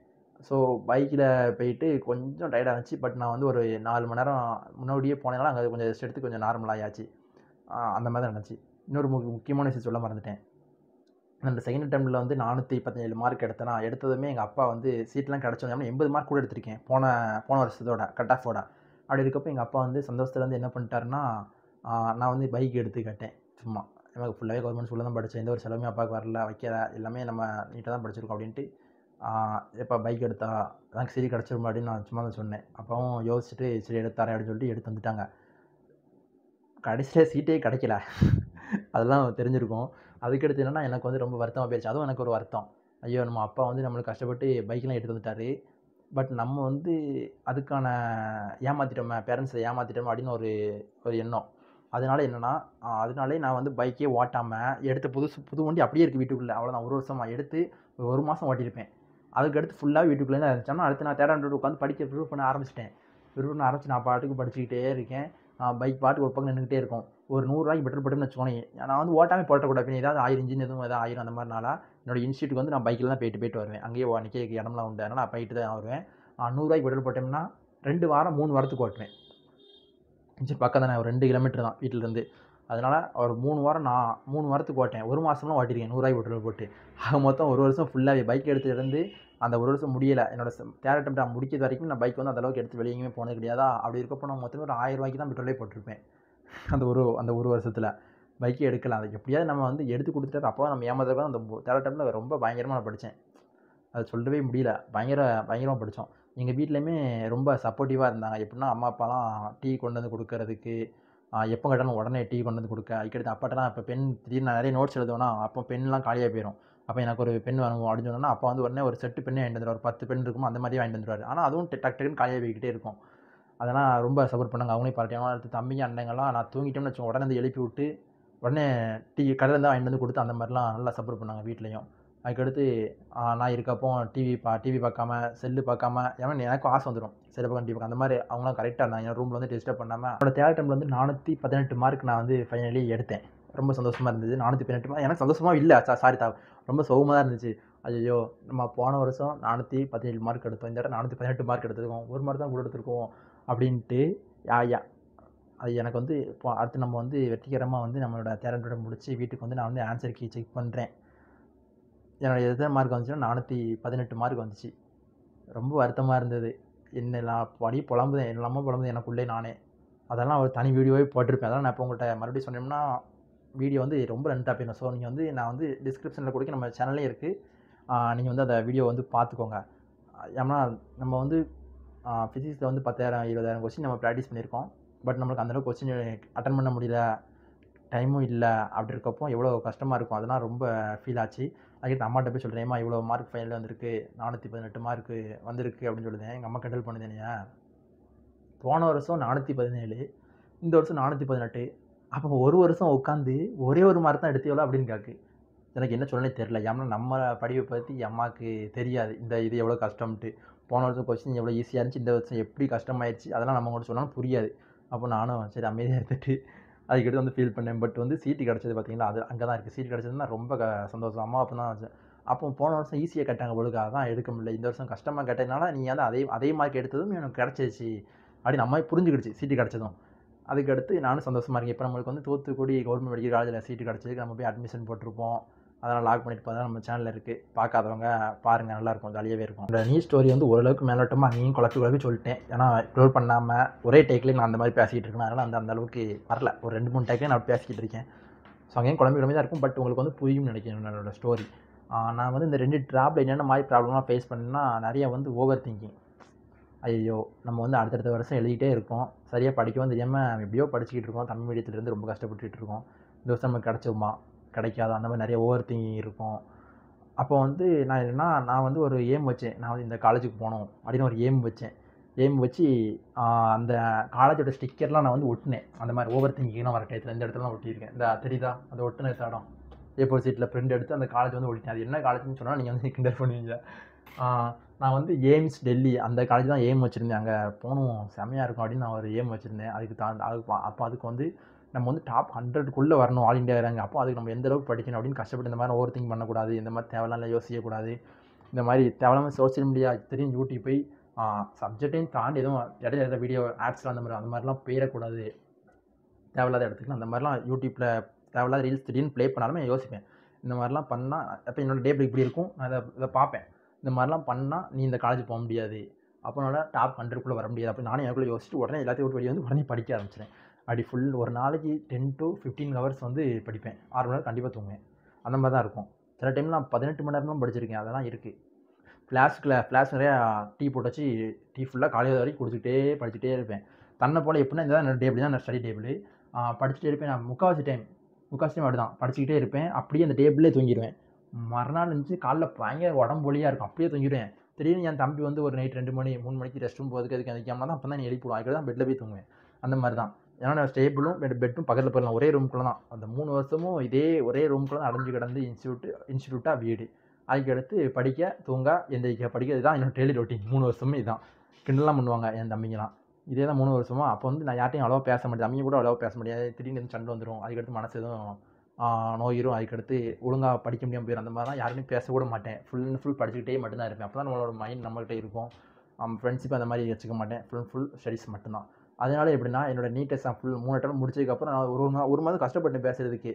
ஸோ பைக்கில் போயிட்டு கொஞ்சம் டயர்டாக இருந்துச்சு. பட் நான் வந்து ஒரு 4 மணி நேரம் முன்னாடியே போனதுனால அங்கே கொஞ்சம் ரெஸ்ட் எடுத்து கொஞ்சம் நார்மலாகியாச்சு. அந்த மாதிரி தான் நடந்துச்சு. இன்னொரு முக்கியமான விஷயம் சொல்ல மறந்துட்டேன். அந்த செகண்ட் அட்டெம்ப்ட்டில் வந்து 417 மார்க் எடுத்தேனா, எடுத்ததுமே எங்கள் அப்பா வந்து சீட்லாம் கிடச்சோம். 80 மார்க் கூட எடுத்திருக்கேன் போன வருஷத்தோட கட் ஆஃபோட. அப்படி இருக்கப்போ எங்கள் அப்பா வந்து சந்தோஷத்தில் வந்து என்ன பண்ணிட்டாருன்னா, நான் வந்து பைக் எடுத்து கேட்டேன். சும்மா எனக்கு ஃபுல்லாகவே கவர்மெண்ட் ஸ்கூலில் தான் படித்தேன், எந்த ஒரு செலவுமே அப்பாவுக்கு வரல, வைக்கல, எல்லாமே நம்ம நீட்டாக தான் படிச்சிருக்கோம் அப்படின்ட்டு, எப்போ பைக் எடுத்தா எனக்கு சரி கிடச்சிரும் அப்படின்னு நான் சும்மா தான் சொன்னேன். அப்பாவும் யோசிச்சுட்டு சரி எடுத்தாரேன் அப்படின்னு சொல்லிட்டு எடுத்து வந்துட்டாங்க. கடைசியில் சீட்டே கிடைக்கல. அதெல்லாம் தெரிஞ்சிருக்கும். அதுக்கடுத்து என்னென்னா எனக்கு வந்து ரொம்ப வருத்தமாக போயிடுச்சு. அதுவும் எனக்கு ஒரு வருத்தம். ஐயோ நம்ம அப்பா வந்து நம்மளுக்கு கஷ்டப்பட்டு பைக்லாம் எடுத்து வந்துட்டாரு. பட் நம்ம வந்து அதுக்கான ஏமாற்றிட்டோமே, பேரண்ட்ஸை ஏமாற்றிட்டோமே அப்படின்னு ஒரு எண்ணம். அதனால என்னென்னா, அதனாலே நான் வந்து பைக்கே ஓட்டாமல் எடுத்த புது வண்டி அப்படியே இருக்குது வீட்டுக்குள்ளே. அவ்வளோதான், 1 வருஷமாக எடுத்து 1 மாதம் ஓட்டியிருப்பேன். அதுக்கடுத்து ஃபுல்லாக வீட்டுக்குள்ளே தான் இருந்துச்சு. ஆனால் அடுத்து நான் 3rd ஸ்டாண்டர்ட் உட்காந்து ப்ரிப்பேர் பண்ண ஆரம்பிச்சிட்டேன். நான் பாட்டுக்கு படிச்சுக்கிட்டே இருக்கேன். பைக் பாட்டுக்கு ஒரு பக்கம் நின்றுக்கிட்டே இருக்கும். ஒரு ரூ. 100 பெட்ரோல் போட்டோம்னு வச்சுக்கோங்க, நான் வந்து ஓட்டாமல் போட்டக்கூடாது. ஏதாவது ஆயிரம் இன்ஜின் எதுவும் எதாவது ஆயிரும். அந்த மாதிரினால என்னோடய இன்ஸ்டியூட்டுக்கு வந்து நான் பைக்கில் தான் போயிட்டு வருவேன். அங்கேயே நிற்க இடம்லாம் உண்டு. அதனால் நான் போயிட்டு தான் வருவேன். ரூ. 100 பெட்ரோல் போட்டோம்னா 2 வாரம் 3 வாரத்துக்கு ஓட்டுவேன். இன்ஜின் பக்கம் தானே, ஒரு 2 கிலோமீட்டர் தான் வீட்டிலேருந்து. அதனால் ஒரு 3 வாரம் நான் 3 வாரத்துக்கு ஓட்டேன். 1 மாதம்லாம் ஓட்டியிருக்கேன் ரூ. 100 பெட்ரோல் போட்டு. மொத்தம் 1 வருஷம் ஃபுல்லாகவே பைக் எடுத்துகிட்டு அந்த 1 வருஷம் முடியலை. என்னோட 3rd அட்டெம்ப்ட் நான் முடிக்கிறது வரைக்கும் நான் பைக் வந்து அந்தளவுக்கு எடுத்து வெளியே எங்கேயுமே போனது கிடையாதா. அப்படி இருக்கப்போ நான் மொத்தமே ஒரு ரூ. 1000 தான் பெட்ரோலே போட்டிருப்பேன். அந்த ஒரு வருஷத்தில் பைக்கே எடுக்கலாம். அது எப்படியாவது நம்ம வந்து எடுத்து கொடுத்துட்டாரு. அப்போ நம்ம ஏமாத்துறதுக்கு அந்த 3rd அட்டெம்ப்ட்டில் ரொம்ப பயங்கரமாக நான் படித்தேன். அது சொல்லவே முடியல. பயங்கரமாக படித்தோம். எங்கள் வீட்லேயுமே ரொம்ப சப்போர்ட்டிவாக இருந்தாங்க. எப்படின்னா அம்மா அப்பாலாம் டீ கொண்டு வந்து கொடுக்கறதுக்கு, எப்போ கேட்டாலும் உடனே டீ கொண்டு வந்து கொடுக்க. அதுக்கடுத்து அப்பாட்டலாம் இப்போ திடீர்னு நான் நிறைய நோட்ஸ் எழுதுவேனா, அப்போ பென்லாம் காலியாக போயிடும். அப்போ எனக்கு ஒரு பென் வேணும் அப்படின்னு சொன்னோன்னா, அப்பா வந்து உடனே ஒரு செட்டு பெண்ணே வாங்கிட்டு வந்துடுவார். 10 பென் இருக்குமோ அந்த மாதிரியே வாங்கிட்டு வந்துடுவார். ஆனால் அதுவும் டக்குன்னு காலியாக போய்கிட்டே இருக்கும். அதெல்லாம் ரொம்ப சப்போர்ட் பண்ணாங்க. அவங்களே பாராட்டியாமல் அடுத்து தம்பிங்க அண்ணங்கள்லாம் நான் தூங்கிட்டோம்னு வச்சுக்கோங்க, உடனே வந்து எழுப்பி விட்டு உடனே கடையில் தான் வாங்கிட்டு வந்து கொடுத்து அந்த மாதிரிலாம் நல்லா சப்போர்ட் பண்ணாங்க வீட்லேயும். அதுக்கடுத்து நான் இருக்கப்போ டிவி பார்க்காம, செல்லு பார்க்காம, ஏன்னா எனக்கும் ஆசை வந்துடும் செல்லு பார்க்க, டிவி பார்க்க. அந்த மாதிரி அவங்களாம் கரெக்டாக இருந்தாங்க. என் ரூமில் வந்து டிஸ்டர்ப் பண்ணாமல். என்னோட 3rd அட்டெம்ப்ட்டில் வந்து 418 மார்க் நான் வந்து ஃபைனலி எடுத்தேன். ரொம்ப சந்தோஷமாக இருந்தது. 418 மார்க் எனக்கு சந்தோஷமாக இல்லை, ரொம்ப சோகமாக தான் இருந்துச்சு. ஐயோ நம்ம போன வருஷம் 417 மார்க் எடுத்தோம், இந்த தடவை 418 மார்க் எடுத்துருக்கோம், 1 மார்க் தான் கூட எடுத்துருக்கோம் அப்படின்ட்டு. அது எனக்கு வந்து இப்போ அடுத்து நம்ம வந்து வெற்றிகரமாக வந்து நம்மளோட 3rd அட்டெம்ப்ட் முடிச்சு வீட்டுக்கு வந்து நான் வந்து ஆன்சர் கீ செக் பண்ணுறேன். என்னோடய எத்தனை மார்க் வந்துச்சுன்னா 418 மார்க் வந்துச்சு. ரொம்ப வருத்தமாக இருந்தது. நான் அப்படியே புலம்புதேன், என்னெல்லாமோ புலம்புதேன் எனக்குள்ளே நானே. அதெல்லாம் ஒரு தனி வீடியோவே போட்டிருப்பேன். அதெல்லாம் நான் இப்போ உங்கள்கிட்ட மறுபடியும் சொன்னோம்னா வீடியோ வந்து ரொம்ப லென்த்தாக போயிடும். ஸோ நீங்கள் வந்து நான் வந்து டிஸ்கிரிப்ஷனில் கொடுக்க நம்ம சேனல்லே இருக்குது, நீங்கள் வந்து அந்த வீடியோ வந்து பார்த்துக்கோங்க. ஏன்னா நம்ம வந்து ஃபிசிக்ஸில் வந்து 10,000 20,000 கொஸ்டின் நம்ம ப்ராக்டிஸ் பண்ணியிருக்கோம். பட் நம்மளுக்கு அந்தளவுக்கு கொஸ்டின் அட்டன் பண்ண முடியல, டைமும் இல்லை. அப்படி இருக்கப்போ எவ்வளோ கஷ்டமாக இருக்கும். அதெல்லாம் ரொம்ப ஃபீல் ஆச்சு. அதுக்கடுத்து அம்மாட்ட போய் சொல்கிறேன், இவ்வளோ மார்க் ஃபைனலில் வந்திருக்கு, 418 மார்க்கு வந்திருக்கு அப்படின்னு சொல்லுதேன். எங்கள் அம்மா கிண்டல் பண்ணுது என்னைய. போன வருஷம் 417, இந்த வருஷம் 418. அப்போ ஒரு வருஷம் உட்காந்து ஒரே ஒரு மார்க் தான் எடுத்தியோ அப்படின்னு கேட்கு. எனக்கு என்ன சொல்லனே தெரில. ஏன்னா நம்ம படிப்பை பற்றி அம்மாவுக்கு தெரியாது, இது எவ்வளோ கஷ்டம்ட்டு. போன வருஷம் கொஸ்டின் எவ்வளோ ஈஸியாக இருந்துச்சு, இந்த வருஷம் எப்படி கஷ்டமாயிடுச்சு, அதெல்லாம் நம்ம கூட சொன்னாலும் புரியாது. அப்போ நானும் சரி அமைதியாக எடுத்துகிட்டு அதுக்கிட்ட வந்து ஃபீல் பண்ணேன். பட் வந்து சீட்டு கிடச்சது பார்த்தீங்களா, அது அங்கே தான் இருக்குது. சீட்டு கிடச்சதுன்னா ரொம்ப சந்தோஷம். அம்மா அப்போ தான் அப்போ போன வருஷம் ஈஸியாக கேட்டாங்க ஒழுங்கு, அதான் எடுக்க முடியல. இந்த வருஷம் கஷ்டமாக கேட்டதுனால நீ வந்து அதே மார்க் எடுத்ததும் எனக்கு கிடச்சிருச்சு அப்படின்னு அம்மா புரிஞ்சுக்கிடுச்சு சீட்டு கிடச்சதும். அதுக்கடுத்து நானும் சந்தோஷமாக இருக்கேன். இப்போ நம்மளுக்கு வந்து தூத்துக்குடி கவர்மெண்ட் மெடிக்கல் காலேஜில் சீட்டு கிடச்சதுக்கு நம்ம போய் அட்மிஷன் போட்டிருப்போம். அதெல்லாம் லாக் பண்ணிட்டு போனால் நம்ம சேனலில் இருக்குது, பார்க்காதவங்க பாருங்கள், நல்லாயிருக்கும், ஜாலியாகவே இருக்கும். இந்த நியூஸ் ஸ்டோரி வந்து ஓரளவுக்கு மேலோட்டமாக அங்கேயும் குழப்பி சொல்லிட்டேன். ஏன்னா அப்லோட் பண்ணாமல் ஒரே டேக்லேயே நான் அந்த மாதிரி பேசிக்கிட்டு இருக்கேன். அதனால் அந்த அளவுக்கு வரல. ஒரு 2-3 டேக்லேயே நான் பேசிக்கிட்டு இருக்கேன். ஸோ அங்கேயும் குழம்பி தான் இருக்கும். பட் உங்களுக்கு வந்து புரியும்னு நினைக்கிறேன் என்னோடய ஸ்டோரி. நான் வந்து இந்த 2 ட்ராப்பில் என்னென்ன மாதிரி ப்ராப்ளம்லாம் ஃபேஸ் பண்ணேன்னா, நிறையா வந்து ஓவர் திங்கிங். ஐயோ நம்ம வந்து அடுத்தடுத்த வருஷம் எழுதிக்கிட்டே இருக்கோம், சரியாக படிக்கவும் தெரியாமல் எப்படியோ படிச்சுக்கிட்டு இருக்கோம். தமிழ் மீடியத்துலேருந்து ரொம்ப கஷ்டப்பட்டுட்டு இருக்கோம். இந்த வருஷம் நமக்கு கிடச்சிருமா கிடைக்காதா, அந்த மாதிரி நிறைய ஓவர் திங்கிங் இருக்கும். அப்போ வந்து நான் என்னன்னா, நான் வந்து ஒரு எய்ம் வச்சேன். நான் வந்து இந்த காலேஜுக்கு போணும் அப்படின்னு ஒரு எய்ம் வச்சேன். எய்ம் வச்சு அந்த காலேஜோட ஸ்டிக்கர்லாம் நான் வந்து ஒட்டினேன். அந்த மாதிரி ஓவர் திங்கிங்லாம் வர டயத்தில் இந்த இடத்துலலாம் ஒட்டியிருக்கேன். இந்த தெரியுதா அந்த ஒட்டின இடம் A4 சீட்டில் பிரிண்ட் எடுத்து அந்த காலேஜ் வந்து ஒட்டினேன். அது என்ன காலேஜ்னு சொன்னால் நீங்கள் வந்து கிண்டல் பண்ணுவீங்க. நான் வந்து எய்ம்ஸ் டெல்லி அந்த காலேஜ் தான் எய்ம் வச்சுருந்தேன். அங்கே போகணும் செம்மையாக இருக்கும் அப்படின்னு நான் ஒரு எய்ம் வச்சுருந்தேன். அதுக்கு வந்து நம்ம வந்து டாப் 100க்குள்ளே வரணும் ஆல் இண்டியா ரேங்க். அப்போ அதுக்கு நம்ம எந்த அளவுக்கு படிக்கணும் அப்படின்னு கஷ்டப்பட்டு இந்த மாதிரி ஓவர் திங்க் பண்ணக்கூடாது, இந்த மாதிரி தேவையில்லாம் யோசிக்கக்கூடாது. இந்த மாதிரி தேவையில்லாமல் சோசியல் மீடியா தெரியும் யூடியூப் போய் சப்ஜெக்டையும் தாண்டி எதுவும் இடையில வீடியோ ஆட்ஸில் அந்த மாதிரிலாம் போயிடக்கூடாது. தேவையில்லாத இடத்துக்கு அந்த மாதிரிலாம் யூடியூப்பில் தேவையில்லாத ரீல்ஸ் திடீர்னு ப்ளே பண்ணாலுமே யோசிப்பேன். இந்த மாதிரிலாம் பண்ணால் அப்போ என்னோடய டேபிள் இப்படி இருக்கும். நான் இதை பார்ப்பேன். இந்த மாதிரிலாம் பண்ணால் நீ இந்த காலேஜ் போக முடியாது, அப்போனால டாப் 100க்குள்ளே வர முடியாது அப்படின்னு நானே எனக்குள்ளே யோசிச்சுட்டு உடனே எல்லாத்தையும் விட்டு வெளியே வந்து உடனே படிக்க ஆரம்பிச்சிட்டேன். அப்படி ஒரு நாளைக்கு 10 to 15 ஹவர்ஸ் வந்து படிப்பேன். 6 மணி நேரம் கண்டிப்பாக தூங்குவேன். அந்த மாதிரி தான் இருக்கும். சில டைமில் நான் 18 மணி நேரம்லாம் படிச்சிருக்கேன். அதெல்லாம் இருக்குது. ஃப்ளாஷ் நிறையா டீ போட்டு வச்சு டீ ஃபுல்லாக காலையில் வரைக்கும் படிச்சுட்டே இருப்பேன். தன்னை போல் எப்படின்னா இந்த என்னோட டேபிள் தான், என்னோட ஸ்டடி டேபிள். படிச்சுட்டே இருப்பேன். நான் முக்கால்வாசி டைம் அப்படி தான் படிச்சுக்கிட்டே இருப்பேன். அப்படியே அந்த டேபிளே தூங்கிடுவேன். மறுநாள் இருந்துச்சு காலைல பயங்கர உடம்பு வலியாக இருக்கும். அப்படியே தூங்கிடுவேன். திடீர்னு என் தம்பி வந்து ஒரு நைட் 2 மணி 3 மணிக்கு ரெஸ்ட் ரூம் போகிறதுக்கு எந்திரிக்காம தான் அப்போ தான் எழுப்பிடுவான். அதுக்கு தான் பெட்டில் போய் தூங்குவேன். அந்த மாதிரி தான். ஏன்னா டேபிளும் பெட்டும் பக்கத்தில் போயிடலாம். ஒரே ரூமுக்குள்ளே தான். அந்த 3 வருஷமும் ஒரே ரூமுக்குள்ளே தான் அடைஞ்சு கிடந்து இன்ஸ்டியூட்டாக வீடு. அதுக்கடுத்து படிக்க, தூங்க, எந்திரிக்க, படிக்க. இதுதான் என்னோட டெய்லி ரொட்டீன். 3 வருஷமே இதுதான். கிண்டலாம் பண்ணுவாங்க என் தம்பிங்கலாம். இதே தான் 3 வருஷமா. அப்போ வந்து நான் யார்ட்டையும் அவ்வளோவா பேச மாட்டேன். தம்பிங்க கூட அவ்வளோவா பேச முடியாது. திடீர்னு எதுவும் சண்டை வந்துடும். அதுக்கடுத்து மனசு எதுவும் நோயிரும். அதுக்கடுத்து ஒழுங்காக படிக்க முடியாமல் போயிடும். அந்த மாதிரிலாம் யாருமே பேசக்கூட மாட்டேன். ஃபுல் அண்ட் ஃபுல் படிச்சுக்கிட்டே மட்டும்தான் இருப்பேன். அப்போ தான் நம்மளோட மைண்ட் நம்மகிட்ட இருக்கும். ஃப்ரெண்ட்ஷிப் அந்த மாதிரி வச்சுக்க மாட்டேன். ஃபுல் ஸ்டடீஸ் மட்டும்தான். அதனால எப்படின்னா என்னோடய நீட் எக்ஸாம் ஃபுல் 3 அட்டெம்ப்ட் முடிச்சதுக்கப்புறம் நான் ஒரு மாதம் கஷ்டப்பட்டேன் பேசுகிறதுக்கு.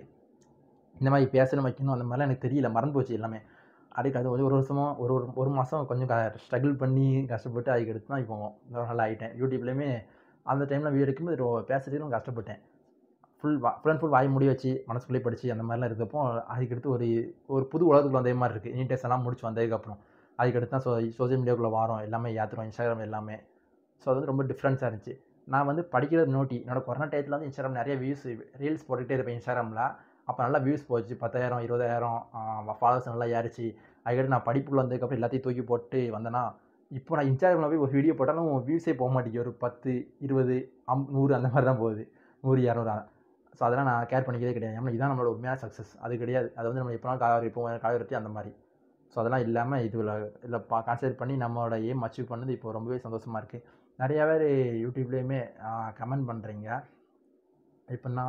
இந்த மாதிரி பேசணும் வைக்கணும் அந்த மாதிரிலாம் எனக்கு தெரியல, மறந்து போச்சு எல்லாமே. அதுக்கு அது ஒரு வருஷமாக ஒரு மாதம் கொஞ்சம் ஸ்ட்ரகிள் பண்ணி கஷ்டப்பட்டு அதுக்கடுத்து தான் இப்போ நல்லா ஆகிட்டேன். யூடியூப்லேயுமே அந்த டைமில் வீடியோ எடுக்கும்போது பேசுறதுக்கு கஷ்டப்பட்டேன். ஃபுல் அண்ட் ஃபுல் வாய் முடி வச்சு மனசுக்குள்ளே படித்து அந்த மாதிரிலாம் இருக்கப்போ அதுக்கடுத்து ஒரு புது உலகத்துக்குள்ள வந்த மாதிரி இருக்குது. நீட் டெஸ்ட் எல்லாம் முடிச்சு வந்ததுக்கப்புறம் அதுக்கடுத்து தான் சோசியல் மீடியாவுக்குள்ளே வரோம், எல்லாமே ஏற்றுறோம், இன்ஸ்டாகிராம் எல்லாமே. ஸோ அது வந்து ரொம்ப டிஃப்ரென்ஸாக இருந்துச்சு. நான் வந்து படிக்கிறது நோட்டி என்னோட கொரோனா டயத்தில் வந்து இன்ஸ்டாகிராம் நிறைய ரீல்ஸ் போட்டுகிட்டே இருப்பேன் இன்ஸ்டாகிராமில். அப்போ நல்லா வியூஸ் போச்சு. 10,000 20,000 ஃபாலோவர்ஸ் நல்லா ஏறிச்சு. அதுக்கடுத்து நான் படிப்புக்குள்ள வந்ததுக்கப்புறம் எல்லாத்தையும் தூக்கி போட்டு வந்தேன்னா, இப்போ நான் இன்ஸ்டாகிராமில் போய் ஒரு வீடியோ போட்டாலும் வியூஸே போக மாட்டேங்குது. ஒரு 10 20 100 அந்த மாதிரி தான் போகுது. 100 200. ஸோ அதெல்லாம் நான் கேர் பண்ணிக்கிறதே கிடையாது. ஏன்னா இதுதான் நம்மளோட உண்மையான சக்ஸஸ். அது கிடையாது. அது வந்து நம்ம எப்போனா காலவரத்தி அந்த மாதிரி. ஸோ அதெல்லாம் இல்லாமல் இதில் கான்சன்ட்ரேட் பண்ணி நம்மளோட எய்ம் அச்சீவ் பண்ணது இப்போ ரொம்பவே சந்தோஷமாக இருக்குது. நிறையா பேர் யூடியூப்லேயுமே கமெண்ட் பண்ணுறீங்க. எப்படின்னா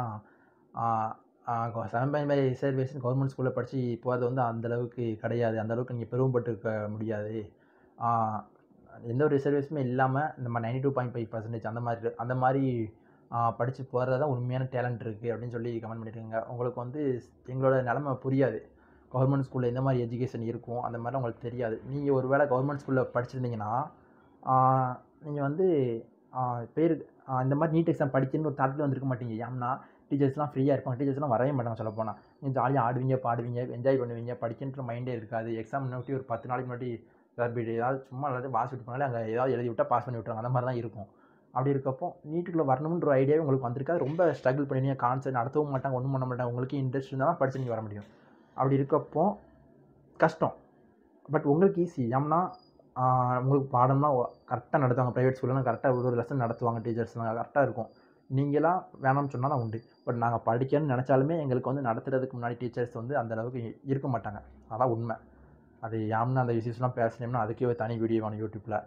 7.5 ரிசர்வேஷன் கவர்மெண்ட் ஸ்கூலில் படித்து போகிறது வந்து அந்தளவுக்கு கிடையாது. அந்தளவுக்கு நீங்கள் பெருமைப்பட்டுருக்க முடியாது. எந்த ஒரு ரிசர்வேஷனுமே இல்லாமல் நம்ம 92.5% அந்த மாதிரி படித்து போகிறது தான் உண்மையான டேலண்ட் இருக்குது அப்படின்னு சொல்லி கமெண்ட் பண்ணியிருக்காங்க. உங்களுக்கு வந்து எங்களோட நிலமை புரியாது. கவர்மெண்ட் ஸ்கூலில் எந்த மாதிரி எஜுகேஷன் இருக்கும் அந்த மாதிரிலாம் உங்களுக்கு தெரியாது. நீங்கள் ஒரு வேளை கவர்மெண்ட் ஸ்கூலில் படிச்சிருந்தீங்கன்னா நீங்கள் வந்து இந்த மாதிரி நீட் எக்ஸாம் படிக்கணும்னு ஒரு தாட்டில் வந்திருக்க மாட்டீங்க. ஏன்னா டீச்சர்ஸ்லாம் ஃப்ரீயாக இருப்பாங்க. டீச்சர்ஸ்லாம் வரவே மாட்டாங்க சொல்லப்போனால். நீங்கள் ஜாலியாக ஆடுவீங்க, பாடுவீங்க, என்ஜாய் பண்ணுவீங்க. படிக்கின்ற மைண்டே இருக்காது. எக்ஸாம் முன்னாடி ஒரு 10 நாளைக்கு முன்னாடி ஏதாவது சும்மா எல்லாத்தையும் பாஸ் விட்டு போனாலே அங்கே ஏதாவது எழுதி விட்டால் பாஸ் பண்ணி விட்டுருவாங்க. அந்த மாதிரி தான் இருக்கும். அப்படி இருக்கப்போ நீட்டுக்குள்ளே வரணுன்ற ஐடியாவே உங்களுக்கு வந்திருக்காது. ரொம்ப ஸ்ட்ரகிள் பண்ணிங்க. கான்செப்ட் நடத்தவும் மாட்டாங்க, ஒன்றும் பண்ண மாட்டாங்க. உங்களுக்கு இன்ட்ரெஸ்ட் இருந்தால் தான் படித்து நீங்கள் வர முடியும். அப்படி இருக்கப்போ கஷ்டம். பட் உங்களுக்கு ஈஸி. ஏன்னா உங்களுக்கு பாடம்லாம் கரெக்டாக நடத்துவாங்க. ப்ரைவேட் ஸ்கூல்லாம் கரெக்டாக ஒரு லெசன் நடத்துவாங்க. டீச்சர்ஸ்லாம் கரெக்டாக இருக்கும். நீங்களாம் வேணாம்னு சொன்னால் தான் உண்டு. பட் நாங்கள் படிக்கணும்னு நினச்சாலுமே எங்களுக்கு வந்து நடத்துறதுக்கு முன்னாடி டீச்சர்ஸ் வந்து அந்தளவுக்கு இருக்க மாட்டாங்க. அதான் உண்மை. அது ஏன்னா அந்த இஷ்யூஸ்லாம் பேசணும்னா அதுக்கே ஒரு தனி வீடியோ வேணும் யூடியூப்பில்.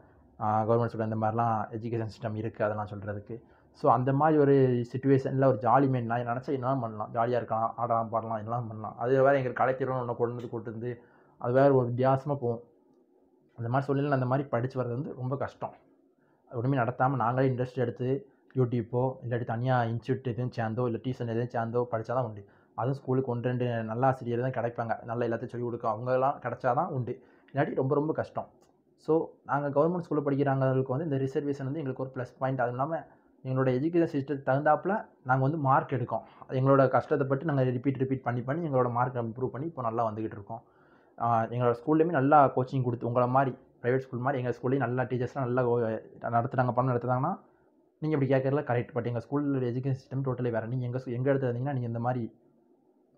கவர்மெண்ட் ஸ்கூலில் இந்த மாதிரிலாம் எஜுகேஷன் சிஸ்டம் இருக்குது அதெல்லாம் சொல்கிறதுக்கு. ஸோ அந்த மாதிரி ஒரு சிச்சுவேஷனில் ஒரு ஜாலி மைண்ட் நான் நினச்சா என்னெல்லாம் பண்ணலாம். ஜாலியாக இருக்கலாம், ஆடலாம், பாடலாம், எல்லாம் பண்ணலாம். அது வேறு எங்களுக்கு கலைத்திறன் ஒன்று கூட்டு வந்து அது வேறு ஒரு வித்தியாசமாக போகும். அந்த மாதிரி சூழ்நிலையில் அந்த மாதிரி படித்து வர்றது வந்து ரொம்ப கஷ்டம். ஒன்றுமே நடத்தாமல் நாங்களே இன்ட்ரெஸ்ட் எடுத்து யூடியூப்போ இல்லாட்டி தனியாக இன்ஸ்டியூட் எதுவும் சேர்ந்தோ இல்லை டியூஷன் எதுவும் சேர்ந்தோ படித்தா தான் உண்டு. அதுவும் ஸ்கூலுக்கு 1 2 நல்ல ஆசிரியர் தான் கிடைப்பாங்க. நல்லா எல்லாத்தையும் சொல்லிக் கொடுக்க அவங்கெல்லாம் கிடைச்சா தான் உண்டு. இல்லாட்டி ரொம்ப ரொம்ப கஷ்டம். ஸோ நாங்கள் கவர்மெண்ட் ஸ்கூலில் படிக்கிறாங்களுக்கு வந்து இந்த ரிசர்வேஷன் வந்து எங்களுக்கு ஒரு ப்ளஸ் பாயிண்ட். அதுவும் இல்லாமல் எங்களோட எஜுகேஷன் சிஸ்டத்துக்கு தகுந்தாப்பில் நாங்கள் வந்து மார்க் எடுக்கோம். எங்களோட கஷ்டத்தை பட்டு நாங்கள் ரிப்பீட் பண்ணி எங்களோட மார்க் இம்ப்ரூவ் பண்ணி இப்போ நல்லா வந்துக்கிட்டு இருக்கோம். எங்களோட ஸ்கூல்லேயுமே நல்லா கோச்சிங் கொடுத்து உங்களை மாதிரி ப்ரைவேட் ஸ்கூல் மாதிரி எங்கள் ஸ்கூல்லேயும் நல்லா டீச்சர்ஸ்லாம் நல்லா நடத்துகிறாங்க. பணம் நடத்துகிறாங்கன்னா நீங்கள் இப்படி கேட்கறதுல கரெக்ட். பட் எங்கள் ஸ்கூலில் எஜுகேஷன் சிஸ்டம் டோட்டலி வேறு. நீங்கள் எங்கள் இடத்துல இருந்தீங்கன்னா நீங்கள் இந்த மாதிரி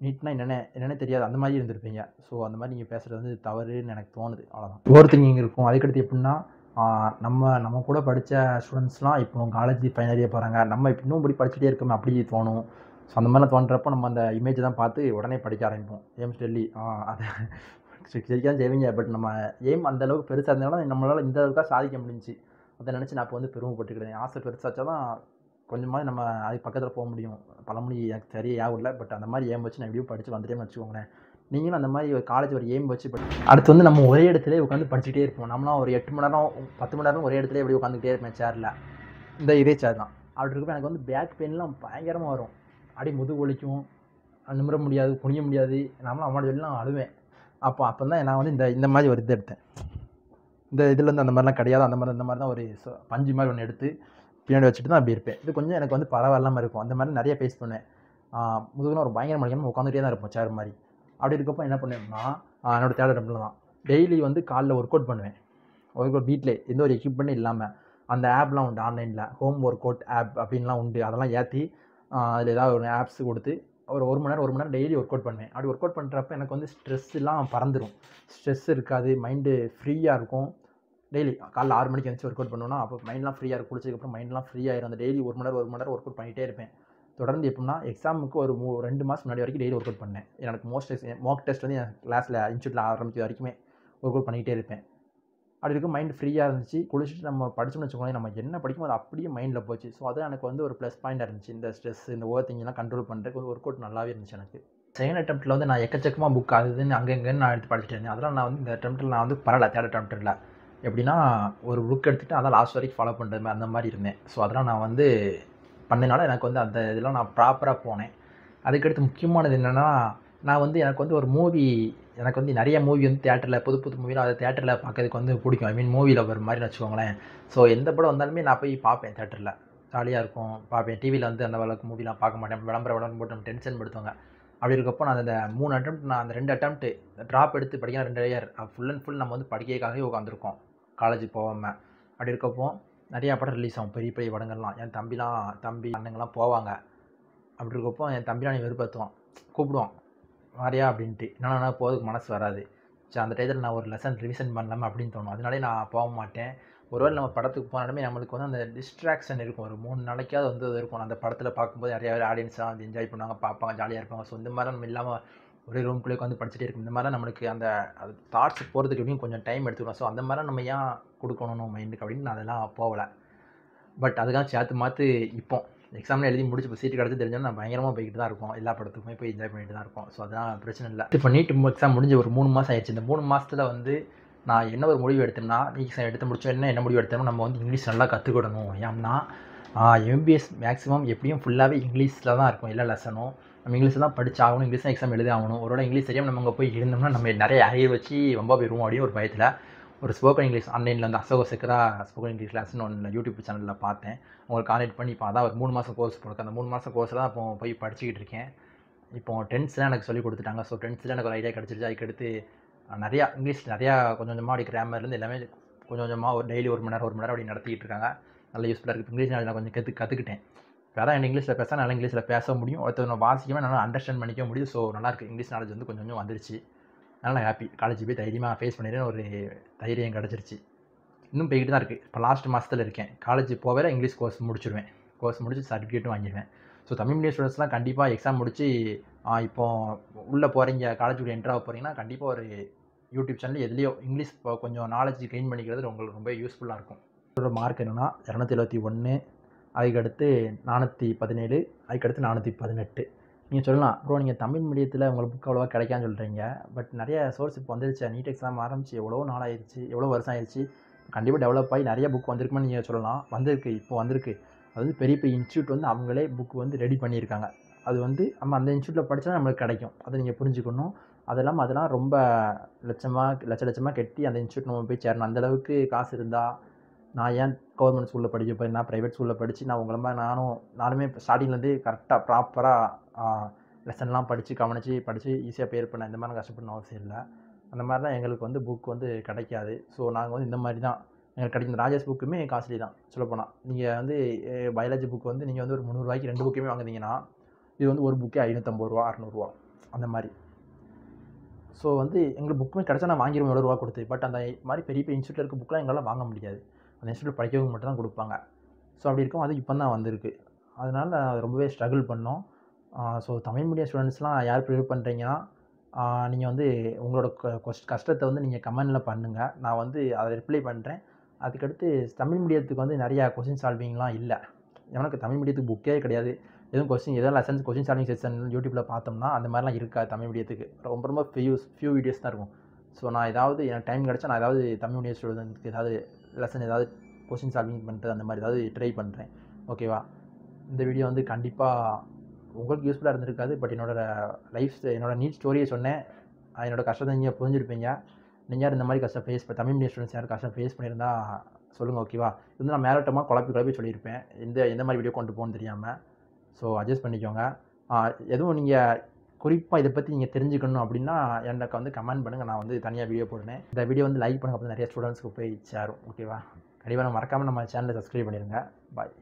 நீட்னா என்னென்னே தெரியாது அந்த மாதிரி இருந்திருப்பீங்க. ஸோ அந்த மாதிரி நீங்கள் பேசுகிறது வந்து தவறுன்னு எனக்கு தோணுது. அவ்வளோதான். ஓவர் திங்கிங் இருக்கும். அதுக்கடுத்து எப்படின்னா நம்ம கூட படித்த ஸ்டூடெண்ட்ஸ்லாம் இப்போ காலேஜ் ஃபைனல் இயர் போகிறாங்க. நம்ம இன்னும் இப்படி படிச்சுட்டே இருக்கோமே அப்படி தோணும். ஸோ அந்த மாதிரிலாம் தோன்றப்போ நம்ம அந்த இமேஜ் தான் பார்த்து உடனே படிக்க ஆரம்பிப்போம். எய்ம்ஸ் டெல்லி அதை சரியாக செய்வீங்க. பட் நம்ம எய்ம் அந்தளவுக்கு பெருசாக இருந்தாலும் நம்மளால் இந்த அளவுக்காக சாதிக்க முடிஞ்சிச்சு. அதை நினச்சி நான் இப்போ வந்து பெருமைப்பட்டுக்கிறேன். ஆசை பெருசாச்சா தான் கொஞ்சமாக நம்ம அதுக்கு பக்கத்தில் போக முடியும். பழமொழி எனக்கு சரியாக ஞாபகம் இல்லை. பட் அந்த மாதிரி எய்ம் வச்சு நான் எப்படியும் படித்து வந்துட்டேன்னு வச்சுக்கோங்களேன். நீங்களும் அந்த மாதிரி ஒரு காலேஜ் ஒரு எய்ம் வச்சு அடுத்து வந்து நம்ம ஒரே இடத்துல உட்காந்து படிச்சுட்டே இருப்போம். நம்மளாம் ஒரு 8 மணி நேரம் 10 மணி நேரம் ஒரே இடத்துல எப்படி உட்காந்துக்கிட்டே இருப்பேன் சேரில். இதே சேர் தான். அப்படி இருக்கப்போ எனக்கு வந்து பேக் பெயின்லாம் பயங்கரமாக வரும். அப்படியே முதுகு வலிக்கும், நிமிர முடியாது, குனிய முடியாது. நம்மளாம் அம்மாடி வெளிலாம் அழுவேன். அப்போ தான் நான் வந்து இந்த மாதிரி ஒரு இது எடுத்தேன். இந்த இதில் வந்து அந்த மாதிரிலாம் கிடையாது. இந்த மாதிரி தான் ஒரு பஞ்சு மாதிரி ஒன்று எடுத்து பின்னாடி வச்சுட்டு தான் அப்படி இருப்பேன். இது கொஞ்சம் எனக்கு வந்து பரவாயில்லாமல் இருக்கும். அந்த மாதிரி நிறைய ஃபேஸ் பண்ணுவேன். முதுகுலாம் ஒரு பயங்கர மணிக்கணும் உட்காந்துட்டே தான் இருப்போம் சேர் மாதிரி. அப்படி இருக்கப்போ என்ன பண்ணுவேன்னா என்னோடய தேர்ட் அட்டெம்ப்ட்டில் தான் டெய்லி வந்து காலைல ஒர்க் அவுட் பண்ணுவேன். ஒர்க் அவுட் வீட்டிலே எந்த ஒரு எக்யூப்மெண்ட்டும் இல்லாமல் அந்த ஆப்லாம் உண்டு ஆன்லைனில், ஹோம் ஒர்க் அவுட் ஆப் அப்படின்லாம் உண்டு. அதெல்லாம் ஏற்றி அதில் ஏதாவது ஒரு ஆப்ஸ் கொடுத்து ஒரு மணி நேரம் டெய்லி ஒர்க் அவுட் பண்ணுவேன். அப்படி ஒர்க் அவுட் பண்ணுறப்ப எனக்கு வந்து ஸ்ட்ரெஸ்லாம் பறந்துடும். ஸ்ட்ரெஸ் இருக்காது, மைண்டு ஃப்ரீயாக இருக்கும். டெய்லி காலைல 6 மணிக்கு எழுந்துச்சு ஒர்க் அவுட் பண்ணுவோன்னா அப்போ மைண்ட்லாம் ஃப்ரீயாக இருக்கும். குளிச்சதுக்கப்புறம் மைண்ட்லாம் ஃப்ரீயாகிடும். அந்த டெய்லி 1 மணி நேரம் ஒர்க் அவுட் பண்ணிகிட்டே இருப்பேன். தொடர்ந்து எப்படின்னா எக்ஸாமுக்கு ஒரு 2 மாதம் முன்னாடி வரைக்கும் டெய்லி ஒர்க் அவுட் பண்ணேன். எனக்கு மாக் டெஸ்ட் வந்து என் கிளாஸில் இன்ஸ்டியூட்டில் ஆரம்பிச்ச வரைக்குமே ஒர்க் அவுட் பண்ணிகிட்டே இருப்பேன். அப்படி இருக்கும் மைண்ட் ஃப்ரீயாக இருந்துச்சு. குளிச்சுட்டு நம்ம படிச்சோம்னு வச்சுக்கோங்களேன், நம்ம என்ன படிக்குமோ அது அப்படியே மைண்டில் போச்சு. ஸோ அது எனக்கு வந்து ஒரு ப்ளஸ் பாயிண்டாக இருந்துச்சு. இந்த ஸ்ட்ரெஸ் இந்த ஓவர் திங்கிங்லாம் கண்ட்ரோல் பண்ணுறதுக்கு வந்து ஒர்க் அவுட் நல்லாவே இருந்துச்சு எனக்கு. செகண்ட் அட்டெம்ப்ட்டில் வந்து நான் எக்கச்சக்கமாக புக் அதுன்னு அங்கேன்னு நான் எடுத்து படிச்சுட்டு இருந்தேன். அதெல்லாம் நான் வந்து இந்த அட்டெம்ப்ட்டில் நான் வந்து பரவாயில்ல. தேர்ட் அட்டெம்ப்ட்டில் எப்படின்னா ஒரு புக் எடுத்துகிட்டு அதான் லாஸ்ட் வரைக்கும் ஃபாலோ பண்ணுறது அந்த மாதிரி இருந்தேன். ஸோ அதெல்லாம் நான் வந்து பண்ணனால எனக்கு வந்து அந்த இதெல்லாம் நான் ப்ராப்பராக போனேன். அதுக்கடுத்து முக்கியமானது என்னென்னா நான் வந்து எனக்கு வந்து ஒரு மூவி எனக்கு வந்து நிறைய மூவி வந்து தேட்டரில் புது மூவிலாம் அதை தேட்டரில் பார்க்கறதுக்கு வந்து பிடிக்கும். ஐ மீன் மூவியில் ஒரு மாதிரி வச்சுக்கோங்களேன். ஸோ எந்த படம் வந்தாலுமே நான் போய் பார்ப்பேன் தேட்டரில். ஜாலியாக இருக்கும் பார்ப்பேன். டிவியில் வந்து அந்த அளவுக்கு மூவிலாம் பார்க்க மாட்டேன். விளம்பரம் போட்டு நம்ம டென்ஷன் படுத்துவாங்க. அப்படி இருக்கப்போ நான் அந்த 3 அட்டெம்ப்ட் நான் அந்த 2 அட்டெம்ப்ட்டு ட்ராப் எடுத்து படிக்க 2 இயர் ஃபுல் அண்ட் ஃபுல் நம்ம வந்து படிக்கிறதுக்காகவே உட்காந்துருக்கோம் காலேஜ் போகாமல். அப்படி இருக்கப்போ நிறையா படம் ரிலீஸ் ஆகும், பெரிய பெரிய படங்கள்லாம். என் தம்பி அண்ணங்கள்லாம் போவாங்க. அப்படி இருக்கப்போ என் தம்பிலாம் நீ வெறுப்பேற்றுவான், கூப்பிடுவான் வாரியா அப்படின்ட்டு. என்னன்னா போகிறதுக்கு மனசு வராது. சரி அந்த டயத்தில் நான் ஒரு லெசன் ரிவிஷன் பண்ணலாமா அப்படின்னு தோணும். அதனாலே நான் போக மாட்டேன். ஒருவேளை நம்ம படத்துக்கு போனாலுமே நம்மளுக்கு வந்து அந்த டிஸ்ட்ராக்ஷன் இருக்கும். ஒரு 3 நாளைக்காவது வந்து அது இருக்கும். அந்த படத்தில் பார்க்கும்போது நிறையா ஆடியன்ஸ்லாம் வந்து என்ஜாய் பண்ணுவாங்க, பார்ப்பாங்க, ஜாலியாக இருப்பாங்க. ஸோ இந்த மாதிரி நம்ம இல்லாமல் ஒரே ரூம்குள்ளே உட்காந்து படிச்சுட்டே இருக்கும். இந்த மாதிரி நம்மளுக்கு அந்த அது தாட்ஸ் போகிறதுக்கு எப்படியும் கொஞ்சம் டைம் எடுத்துக்கலாம். ஸோ அந்த மாதிரி நம்ம ஏன் கொடுக்கணும் மைண்டுக்கு அப்படின்னு நான் அதெல்லாம் போகலை. பட் அதுக்காக சேர்த்து மாற்று இப்போ எக்ஸாமில் எழுதி முடிச்சு இப்போ சீட்டு கிடச்சி தெரிஞ்சாலும் நான் பயங்கரமாக போய்கிட்டு தான் இருக்கோம். எல்லா படத்துக்குமே போய் என்ஜாய் பண்ணிட்டு தான் இருக்கோம். ஸோ அதான் பிரச்சனை இல்லை. இப்போ நீட் எக்ஸாம் முடிஞ்சு ஒரு 3 மாதம் ஆயிடுச்சு. இந்த 3 மாதத்தில் வந்து நான் என்ன ஒரு முடிவு எடுத்தேன்னா, நீட் எக்ஸாம் எடுத்து முடிச்சோன்னா என்ன முடிவு எடுத்தோம்னா நம்ம வந்து இங்கிலீஷ் நல்லா கற்றுக்கிடணும். ஏன்னா எம்பிபிஎஸ் மேக்ஸிமம் எப்படியும் ஃபுல்லாகவே இங்கிலீஷில் தான் இருக்கும் எல்லா லெசனும். நம்ம இங்கிலீஷில் தான் படிச்சு ஆகணும், இங்கிலீஷ் தான் எக்ஸாம் எழுதி ஆகணும். ஒருவேளை இங்கிலீஷ் தெரியாமல் நம்ம அங்கே போய் இருந்தோம்னா நம்ம நிறைய அரியர் வச்சு ரொம்ப போயிடுவோம் அப்படின்னு ஒரு பயத்தில் ஒரு ஸ்போக்கன் இங்கிலீஷ் ஆன்லைனில் வந்து அசோக சக்கரா ஸ்போக்கன் இங்கிலீஷ் கிளாஸ்னு ஒன்று யூடியூப் சேனலில் பார்த்தேன். உங்களுக்கு கான்டெக்ட் பண்ணி இப்போ அதான் ஒரு 3 மாதம் கோர்ஸ் போடுறேன். அந்த 3 மாதம் கோர்ஸில் தான் இப்போ போய் படிச்சுக்கிட்டு இருக்கேன். இப்போ டென்த்ஸ்லாம் எனக்கு சொல்லி கொடுத்துட்டாங்க. ஸோ டென்த்தில் எனக்கு ஒரு ஐடியா கிடச்சிருச்சு. அதுக்கடுத்து நிறையா இங்கிலீஷ் நிறையா கொஞ்சம் கொஞ்சமாக அப்படி கிராமர்லேருந்து எல்லாமே கொஞ்சம் கொஞ்சமாக ஒரு டெய்லி 1 மணி நேரம் அப்படி நடத்திக்கிட்டு இருக்காங்க. நல்ல யூஸ்ஃபுல்லாக இருக்குது. இங்கிலீஷ் நான் கொஞ்சம் கற்றுக்கிட்டேன். இப்போ தான் இங்கிலீஷில் பேச நல்லா இங்கிலீஷில் பேச முடியும். ஒருத்தர் நான் வாசிக்கவே நல்லா அண்டர்ஸ்டாண்ட் பண்ணிக்க முடியும். ஸோ நல்லாயிருக்கு. இங்கிலீஷ் நாலேஜ் வந்து கொஞ்சம் கொஞ்சம் வந்துருச்சு. அதனால் ஹாப்பி. காலேஜ் போய் தைரியமாக ஃபேஸ் பண்ணிடுறேன். ஒரு தைரியம் கிடச்சிருச்சு. இன்னும் போய்கிட்டு தான் இருக்குது. இப்போ லாஸ்ட் மாதத்தில் இருக்கேன். காலேஜ் போவேல இங்கிலீஷ் கோர்ஸ் முடிச்சிடுவேன். கோர்ஸ் முடிச்சு சர்டிஃபிகேட்டும் வாங்கிடுவேன். ஸோ தமிழ் மீடியம் ஸ்டூடெண்ட்ஸ்லாம் கண்டிப்பாக எக்ஸாம் முடிச்சு இப்போ உள்ளே போகிறீங்க, காலேஜுக்குள்ளே என்ட்ரு ஆக போகிறீங்கன்னா கண்டிப்பாக ஒரு யூடியூப் சேனல் எதுலேயோ இங்கிலீஷ் இப்போ கொஞ்சம் நாலேஜ் கெயின் பண்ணிக்கிறது உங்களுக்கு ரொம்ப யூஸ்ஃபுல்லாக இருக்கும். ஒரு மார்க் என்னென்னா 271, அதுக்கடுத்து 417, அதுக்கடுத்து 418. நீங்கள் சொல்லலாம் ப்ரோ நீங்கள் தமிழ் மீடியத்தில் உங்களுக்கு புக் அவ்வளோவா கிடைக்கான்னு சொல்கிறீங்க. பட் நிறைய சோர்ஸ் இப்போ வந்துருச்சு. நீட் எக்ஸாம் ஆரம்பிச்சு எவ்வளோ நாள் ஆயிடுச்சு, எவ்வளோ வருஷம் ஆயிடுச்சு. கண்டிப்பாக டெவலப் ஆகி நிறைய புக் வந்திருக்குன்னு நீங்கள் சொல்லலாம். வந்திருக்கு, இப்போ வந்திருக்கு. அது வந்து பெரிய பெரிய இன்ஸ்டியூட் வந்து அவங்களே புக் வந்து ரெடி பண்ணியிருக்காங்க. அது வந்து நம்ம அந்த இன்ஸ்டியூட்டில் படித்தா நம்மளுக்கு கிடைக்கும். அதை நீங்கள் புரிஞ்சுக்கணும். அது இல்லாமல் அதெல்லாம் ரொம்ப லட்சமாக கட்டி அந்த இன்ஸ்டியூட் நம்ம போய் சேரணும். அந்தளவுக்கு காசு இருந்தால் நான் ஏன் கவர்மெண்ட் ஸ்கூலில் படிக்க போகிறேன், நான் ப்ரைவேட் ஸ்கூலில் படித்து நான் உங்களை மாதிரி நானுமே ஸ்டார்டிங்லேருந்து கரெக்டாக ப்ராப்பராக லெசன்லாம் படித்து ஈஸியாக பேர் பண்ண இந்த மாதிரி கஷ்டப்படணும் அவசியம் இல்லை. அந்த மாதிரிலாம் எங்களுக்கு வந்து புக் வந்து கிடைக்காது. ஸோ நாங்கள் வந்து இந்த மாதிரி தான் எங்களுக்கு கிடைக்கும். ராஜேஷ் புக்குமே காஸ்ட்லி தான் சொல்லப்போனால். நீங்கள் வந்து பயாலஜி புக் வந்து நீங்கள் வந்து ஒரு 300 ரூபாய்க்கு 2 புக்குமே வாங்குறீங்கன்னா இது வந்து ஒரு புக்கே 550 ரூபா 600 ரூபா. அந்த மாதிரி. ஸோ வந்து எங்களுக்கு புக்குமே கிடச்சா நான் வாங்கிடுவோம் எவ்வளோ ரூபா கொடுத்து. பட் அந்த மாதிரி பெரிய பெரிய இன்ஸ்டியூட்டில் இருக்க புக்கெலாம் எங்களால் வாங்க முடியாது. அந்த இன்ஸ்டியூட் படிக்கிறவங்க மட்டும் தான் கொடுப்பாங்க. ஸோ அப்படி இருக்கும் அது இப்போ தான் வந்திருக்கு. அதனால் ரொம்பவே ஸ்ட்ரகிள் பண்ணோம். ஸோ தமிழ் மீடியம் ஸ்டூடெண்ட்ஸ்லாம் யார் ப்ரிப்பேர் பண்ணுறீங்கன்னா நீங்கள் வந்து உங்களோட கஷ்டத்தை வந்து நீங்கள் கமெண்டில் பண்ணுங்கள். நான் வந்து அதை ரிப்ளை பண்ணுறேன். அதுக்கடுத்து தமிழ் மீடியத்துக்கு வந்து நிறையா கொஸ்டின் சால்விங்லாம் இல்லை. எனக்கு தமிழ் மீடியத்துக்கு புக்கே கிடையாது. எதுவும் லெசன்ஸ் கொஸ்டின் சால்விங் செஷன் யூடியூப்பில் பார்த்தோம்னா அந்த மாதிரிலாம் இருக்காது தமிழ் மீடியத்துக்கு. ரொம்ப ரொம்ப ஃபியூ வீடியோஸ் தான் இருக்கும். ஸோ நான் ஏதாவது எனக்கு டைம் கிடச்சா நான் ஏதாவது தமிழ் மீடியம் ஸ்டூடெண்ட்ஸ்க்கு ஏதாவது லெசன் ஏதாவது கொஸ்டின் சால்விங் பண்ணுறது அந்த மாதிரி ஏதாவது ட்ரை பண்ணுறேன். ஓகேவா? இந்த வீடியோ வந்து கண்டிப்பாக உங்களுக்கு யூஸ்ஃபுல்லாக இருந்திருக்காது. பட் என்னோட நீட் ஸ்டோரியை சொன்னேன். என்னோட கஷ்டத்தை நீங்கள் புரிஞ்சிருப்பீங்க. நீங்கள் யார் இந்த மாதிரி கஷ்டம் தமிழ் மீடியம் ஸ்டூடெண்ட்ஸ் யாரும் கஷ்டம் ஃபேஸ் பண்ணியிருந்தா சொல்லுங்கள். ஓகேவா? இது நான் மேலோட்டமாக குழப்பி சொல்லியிருப்பேன். எந்த மாதிரி வீடியோ கொண்டு போகணும்னு தெரியாமல். ஸோ அட்ஜஸ்ட் பண்ணிக்கோங்க. எதுவும் நீங்கள் குறிப்பாக இதை பற்றி நீங்கள் தெரிஞ்சுக்கணும் அப்படின்னா எனக்கு வந்து கமெண்ட் பண்ணுங்கள். நான் வந்து தனியாக வீடியோ போடுறேன். இந்த வீடியோ வந்து லைக் பண்ணுங்க. அப்போ நிறைய ஸ்டூடெண்ட்ஸ்க்கு போய் சேரும். ஓகேவா? கண்டிப்பாக மறக்காமல் நம்ம சேனலை சப்ஸ்கிரைப் பண்ணிடுங்க. பாய்.